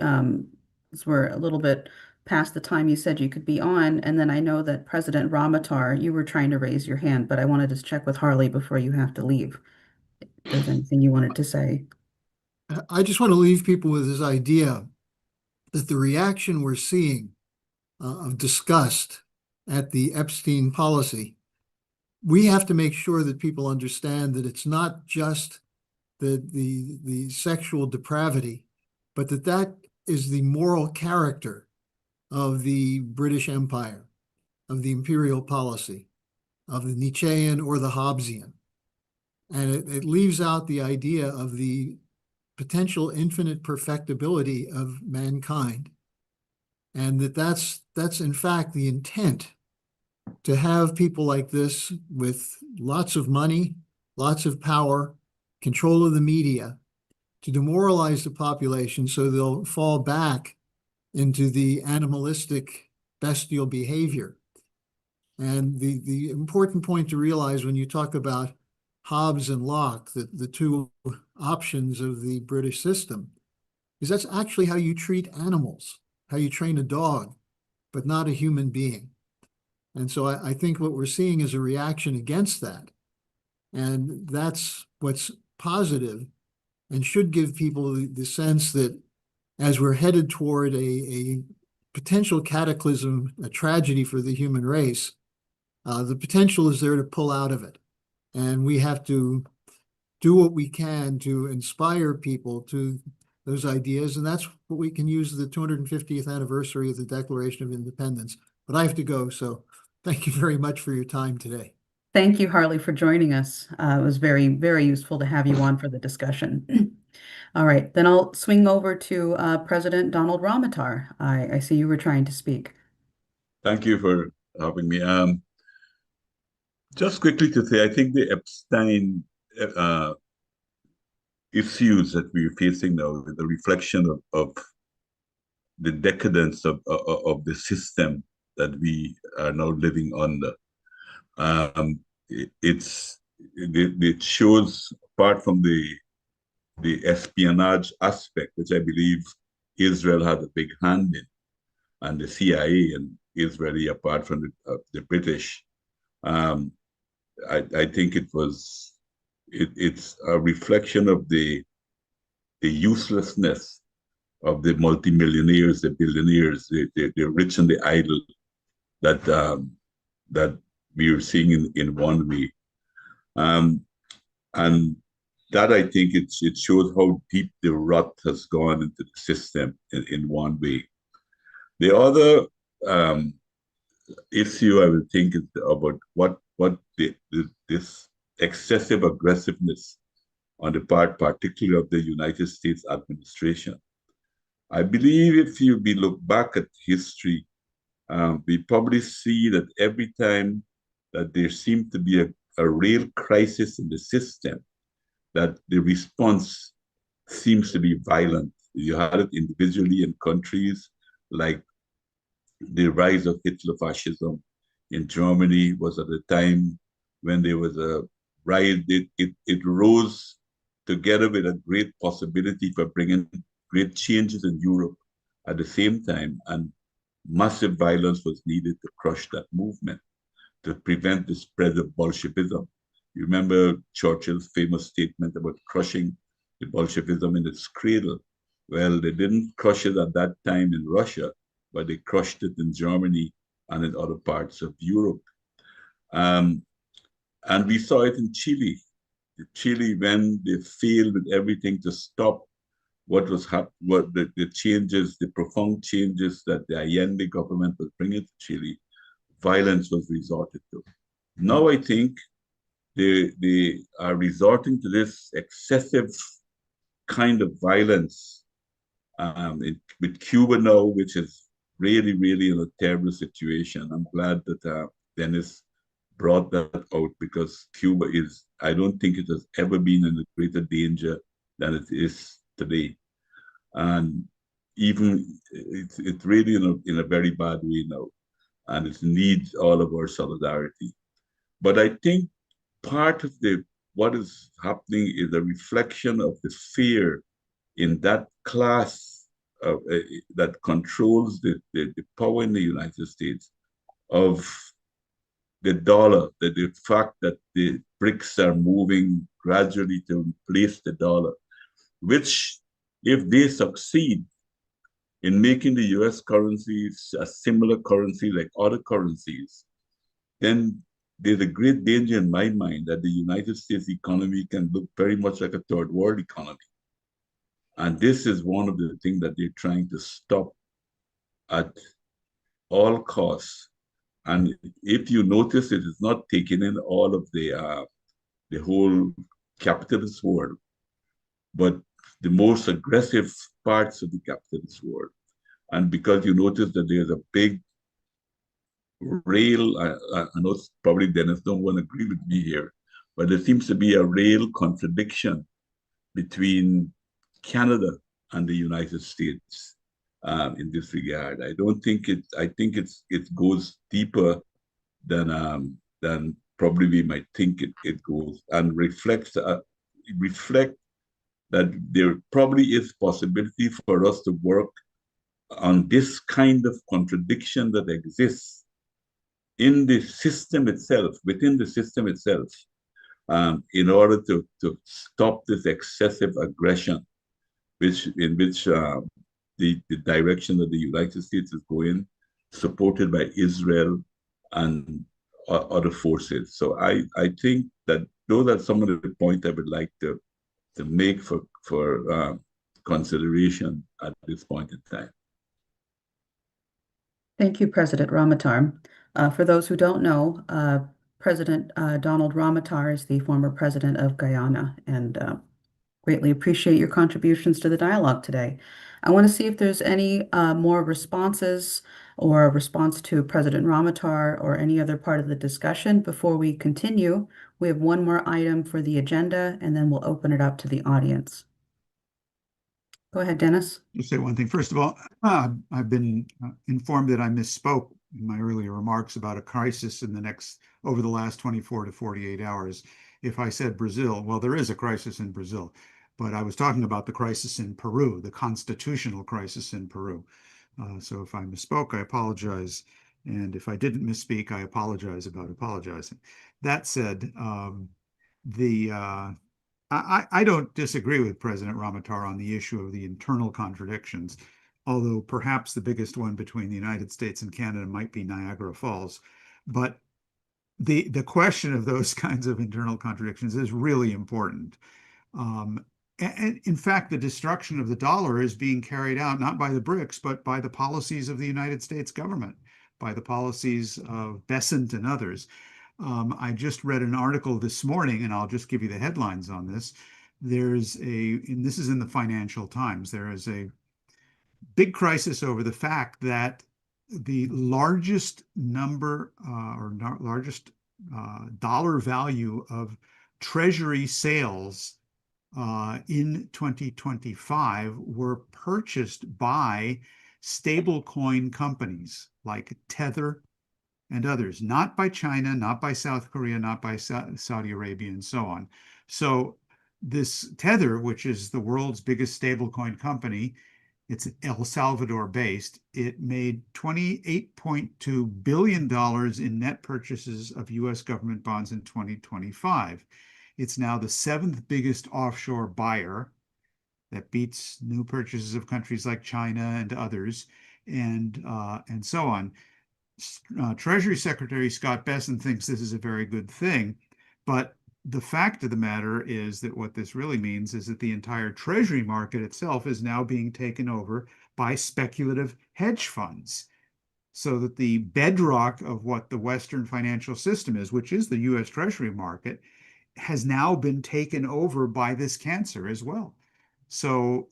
we're a little bit past the time you said you could be on. And then I know that President Ramatar, you were trying to raise your hand, but I wanted to check with Harley before you have to leave. If there's anything you wanted to say. I just want to leave people with this idea that the reaction we're seeing of disgust at the Epstein policy, we have to make sure that people understand that it's not just the sexual depravity, but that is the moral character of the British Empire, of the imperial policy, of the Nietzschean or the Hobbesian. And it leaves out the idea of the potential infinite perfectibility of mankind. And that's in fact the intent, to have people like this with lots of money, lots of power, control of the media, to demoralize the population so they'll fall back into the animalistic, bestial behavior. And the important point to realize when you talk about Hobbes and Locke, the two options of the British system, is that's actually how you treat animals, how you train a dog, but not a human being. And so I think what we're seeing is a reaction against that. And that's what's positive and should give people the sense that as we're headed toward a potential cataclysm, a tragedy for the human race, the potential is there to pull out of it. And we have to do what we can to inspire people to those ideas. And that's what we can use the 250th anniversary of the Declaration of Independence. But I have to go, so thank you very much for your time today. Thank you, Harley, for joining us. It was very, very useful to have you on for the discussion. All right, then I'll swing over to President Donald Ramatar. I see you were trying to speak. Thank you for having me. Just quickly to say, I think the Epstein issues that we're facing now, the reflection of the decadence of the system that we are now living under. It shows, apart from the espionage aspect, which I believe Israel had a big hand in, and the CIA and Israeli, apart from the British. I think it's a reflection of the uselessness of the multimillionaires, the billionaires, the rich and the idle that we are seeing in one way. And that, I think, it shows how deep the rot has gone into the system in one way. The other issue I would think is about what this excessive aggressiveness on the part, particularly of the United States administration. I believe if we look back at history, we probably see that every time that there seemed to be a real crisis in the system, that the response seems to be violent. You had it individually in countries like the rise of Hitler fascism in Germany was at a time when there was a riot. It rose together with a great possibility for bringing great changes in Europe at the same time, and massive violence was needed to crush that movement, to prevent the spread of Bolshevism. You remember Churchill's famous statement about crushing the Bolshevism in its cradle. Well, they didn't crush it at that time in Russia, but they crushed it in Germany and in other parts of Europe. And we saw it in Chile. Chile, when they failed with everything to stop what was what the changes, the profound changes that the Allende government was bringing to Chile, violence was resorted to. Now I think they are resorting to this excessive kind of violence with Cuba now, which is really, really in a terrible situation. I'm glad that Dennis brought that out, because Cuba is, I don't think it has ever been in a greater danger than it is today. And even it's really in a very bad way now, and it needs all of our solidarity. But I think part of what is happening is a reflection of the fear in that class that controls the power in the United States of the dollar, the fact that the BRICS are moving gradually to replace the dollar, which, if they succeed in making the US currency a similar currency like other currencies, then there's a great danger in my mind that the United States economy can look very much like a third world economy. And this is one of the things that they're trying to stop at all costs. And if you notice, it is not taking in all of the whole capitalist world, but the most aggressive parts of the capitalist world. And because you notice that there's a big real, I know probably Dennis don't want to agree with me here, but there seems to be a real contradiction between Canada and the United States in this regard. I don't think it. I think it goes deeper than probably we might think it goes, and reflect that there probably is possibility for us to work on this kind of contradiction that exists in the system itself, within the system itself, in order to stop this excessive aggression, in which the direction that the United States is going, supported by Israel and other forces. So I think that those are some of the points I would like to make for consideration at this point in time. Thank you, President Ramatar. For those who don't know, President Donald Ramatar is the former president of Guyana, and greatly appreciate your contributions to the dialogue today. I want to see if there's any more responses or a response to President Ramatar or any other part of the discussion. Before we continue, we have one more item for the agenda, and then we'll open it up to the audience. Go ahead, Dennis. I'll say one thing. First of all, I've been informed that I misspoke in my earlier remarks about a crisis over the last 24 to 48 hours. If I said Brazil, well, there is a crisis in Brazil, but I was talking about the crisis in Peru, the constitutional crisis in Peru. So if I misspoke, I apologize. And if I didn't misspeak, I apologize about apologizing. That said, I don't disagree with President Ramatar on the issue of the internal contradictions, although perhaps the biggest one between the United States and Canada might be Niagara Falls. But the question of those kinds of internal contradictions is really important. And in fact, the destruction of the dollar is being carried out not by the BRICS, but by the policies of the United States government, by the policies of Bessent and others. I just read an article this morning, and I'll just give you the headlines on this. And this is in the Financial Times, there is a big crisis over the fact that the largest largest dollar value of Treasury sales in 2025 were purchased by stablecoin companies like Tether and others, not by China, not by South Korea, not by Saudi Arabia, and so on. So this Tether, which is the world's biggest stablecoin company, it's El Salvador based, it made $28.2 billion in net purchases of US government bonds in 2025. It's now the 7th biggest offshore buyer. That beats new purchases of countries like China and others, and so on. Treasury Secretary Scott Bessent thinks this is a very good thing, but the fact of the matter is that what this really means is that the entire Treasury market itself is now being taken over by speculative hedge funds, so that the bedrock of what the Western financial system is, which is the US Treasury market, has now been taken over by this cancer as well. So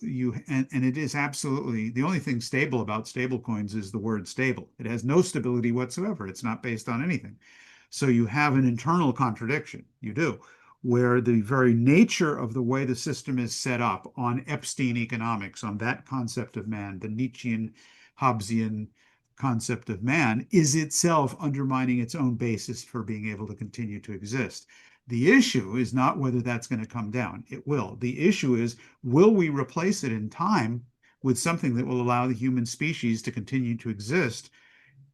and it is absolutely, the only thing stable about stablecoins is the word stable. It has no stability whatsoever. It's not based on anything. So you have an internal contradiction, you do, where the very nature of the way the system is set up on Epstein economics, on that concept of man, the Nietzschean, Hobbesian concept of man, is itself undermining its own basis for being able to continue to exist. The issue is not whether that's going to come down. It will. The issue is, will we replace it in time with something that will allow the human species to continue to exist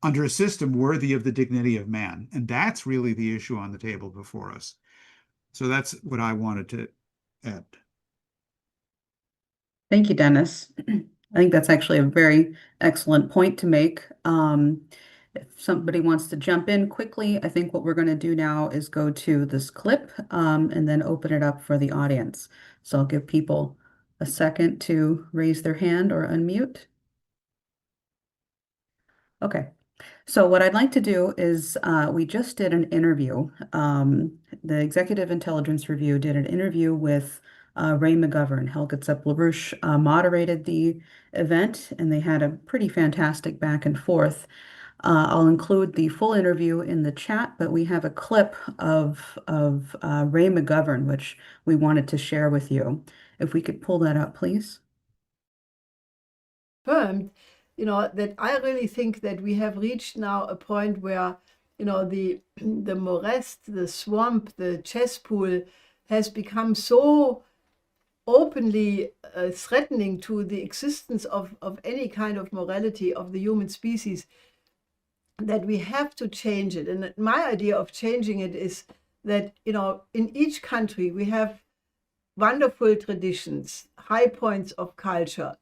under a system worthy of the dignity of man? And that's really the issue on the table before us. So that's what I wanted to add. Thank you, Dennis. I think that's actually a very excellent point to make. If somebody wants to jump in quickly, I think what we're going to do now is go to this clip and then open it up for the audience. So I'll give people a second to raise their hand or unmute. Okay. So what I'd like to do is we just did an interview. The Executive Intelligence Review did an interview with Ray McGovern. Helga Zepp-LaRouche moderated the event, and they had a pretty fantastic back and forth. I'll include the full interview in the chat, but we have a clip of Ray McGovern, which we wanted to share with you. If we could pull that up, please. Confirmed, that I really think that we have reached now a point where, the morass, the swamp, the cesspool has become so openly threatening to the existence of any kind of morality of the human species, that we have to change it. And my idea of changing it is that, in each country we have wonderful traditions, high points of culture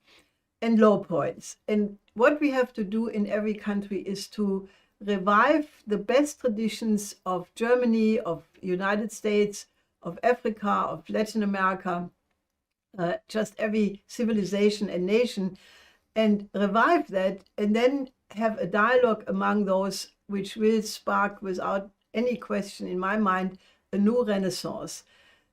and low points. And what we have to do in every country is to revive the best traditions of Germany, of United States, of Africa, of Latin America, just every civilization and nation, and revive that, and then have a dialogue among those, which will spark, without any question in my mind, a new renaissance.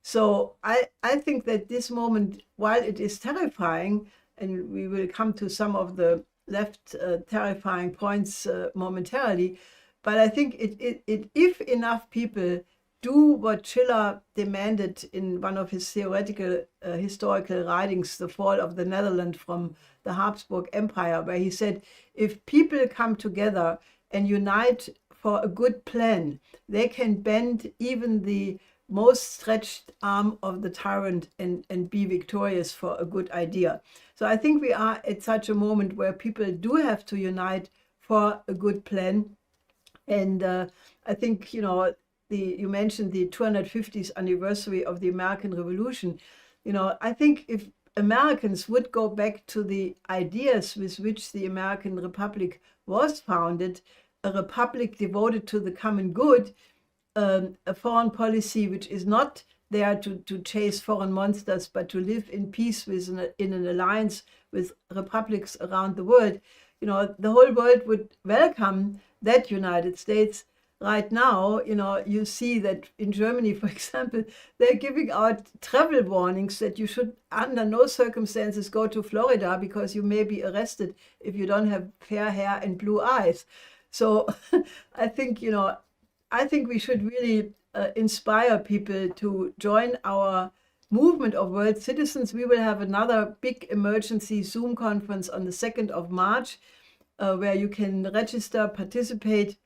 So I think that this moment, while it is terrifying, and we will come to some of the left terrifying points momentarily, but I think if enough people do what Schiller demanded in one of his theoretical historical writings, The Fall of the Netherlands from the Habsburg Empire, where he said, if people come together and unite for a good plan, they can bend even the most stretched arm of the tyrant and be victorious for a good idea. So I think we are at such a moment where people do have to unite for a good plan. And I think, you mentioned the 250th anniversary of the American Revolution. I think if Americans would go back to the ideas with which the American Republic was founded, a republic devoted to the common good, a foreign policy which is not there to chase foreign monsters, but to live in peace in an alliance with republics around the world, you know, the whole world would welcome that United States. Right now, you know, you see that in Germany, for example, they're giving out travel warnings that you should under no circumstances go to Florida because you may be arrested if you don't have fair hair and blue eyes. So I think, you know, I think we should really inspire people to join our movement of world citizens. We will have another big emergency Zoom conference on the 2nd of March, where you can register, participate,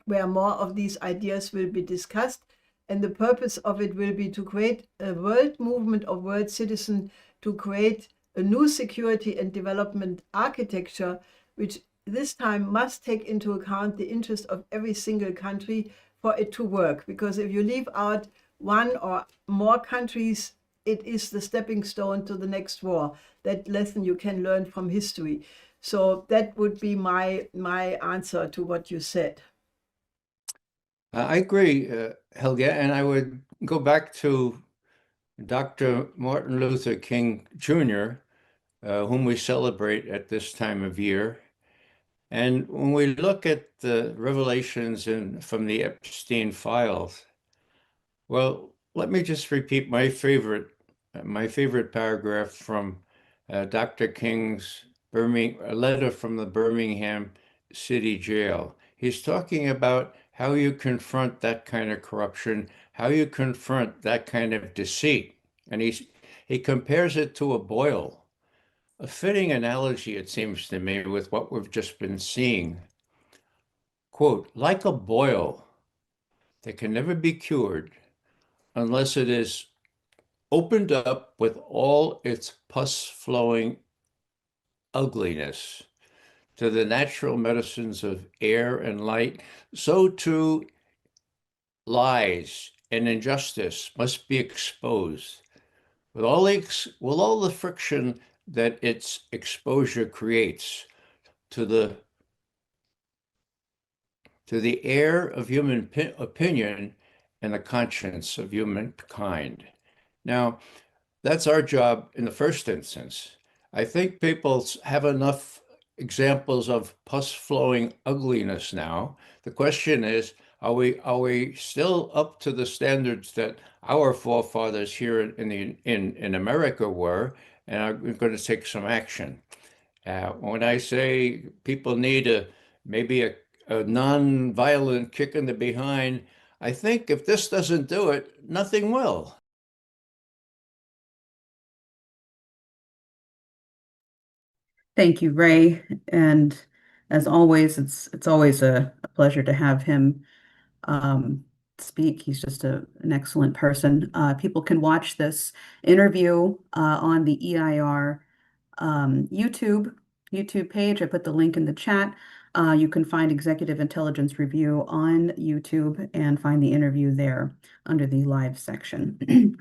where more of these ideas will be discussed. And the purpose of it will be to create a world movement of world citizens, to create a new security and development architecture, which this time must take into account the interest of every single country for it to work. Because if you leave out one or more countries, it is the stepping stone to the next war. That lesson you can learn from history. So that would be my answer to what you said. I agree, Helge, and I would go back to Dr. Martin Luther King Jr., whom we celebrate at this time of year. And when we look at the revelations from the Epstein files, well, let me just repeat my favorite paragraph from Dr. King's a letter from the Birmingham City Jail. He's talking about how you confront that kind of corruption, how you confront that kind of deceit. And he compares it to a boil. A fitting analogy, it seems to me, with what we've just been seeing. Quote, like a boil that can never be cured unless it is opened up with all its pus-flowing ugliness to the natural medicines of air and light, so too lies and injustice must be exposed with all the friction that its exposure creates to the air of human opinion and the conscience of humankind. Now, that's our job in the first instance. I think people have enough examples of pus-flowing ugliness now. The question is, are we still up to the standards that our forefathers here in America were, and are going to take some action? When I say people need maybe a non-violent kick in the behind, I think if this doesn't do it, nothing will. Thank you, Ray. And as always, it's always a pleasure to have him speak. He's just an excellent person. People can watch this interview on the EIR YouTube page. I put the link in the chat. You can find Executive Intelligence Review on YouTube and find the interview there under the live section.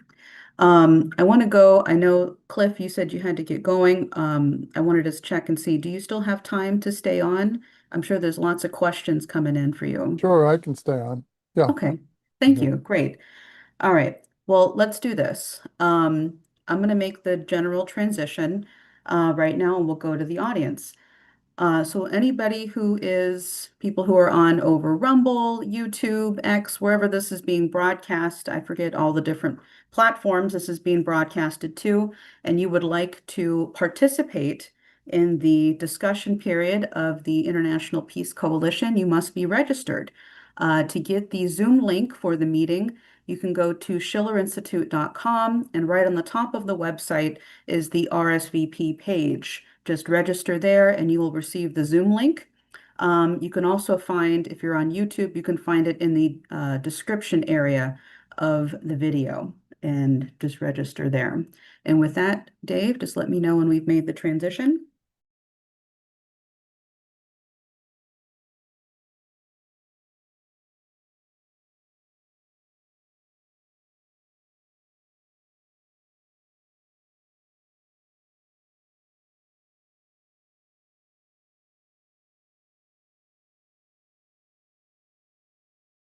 I want to go. I know, Cliff, you said you had to get going. I wanted to check and see, do you still have time to stay on? I'm sure there's lots of questions coming in for you. Sure, I can stay on. Yeah. Okay, thank Okay. you. Great. All right. Well, let's do this. I'm going to make the general transition right now, and we'll go to the audience. So anybody people who are on over Rumble, YouTube, X, wherever this is being broadcast, I forget all the different platforms this is being broadcasted to, and you would like to participate in the discussion period of the International Peace Coalition, you must be registered. To get the Zoom link for the meeting, you can go to schillerinstitute.com, and right on the top of the website is the RSVP page. Just register there and you will receive the Zoom link. You can also find, if you're on YouTube, you can find it in the description area of the video, and just register there. And with that, Dave, just let me know when we've made the transition.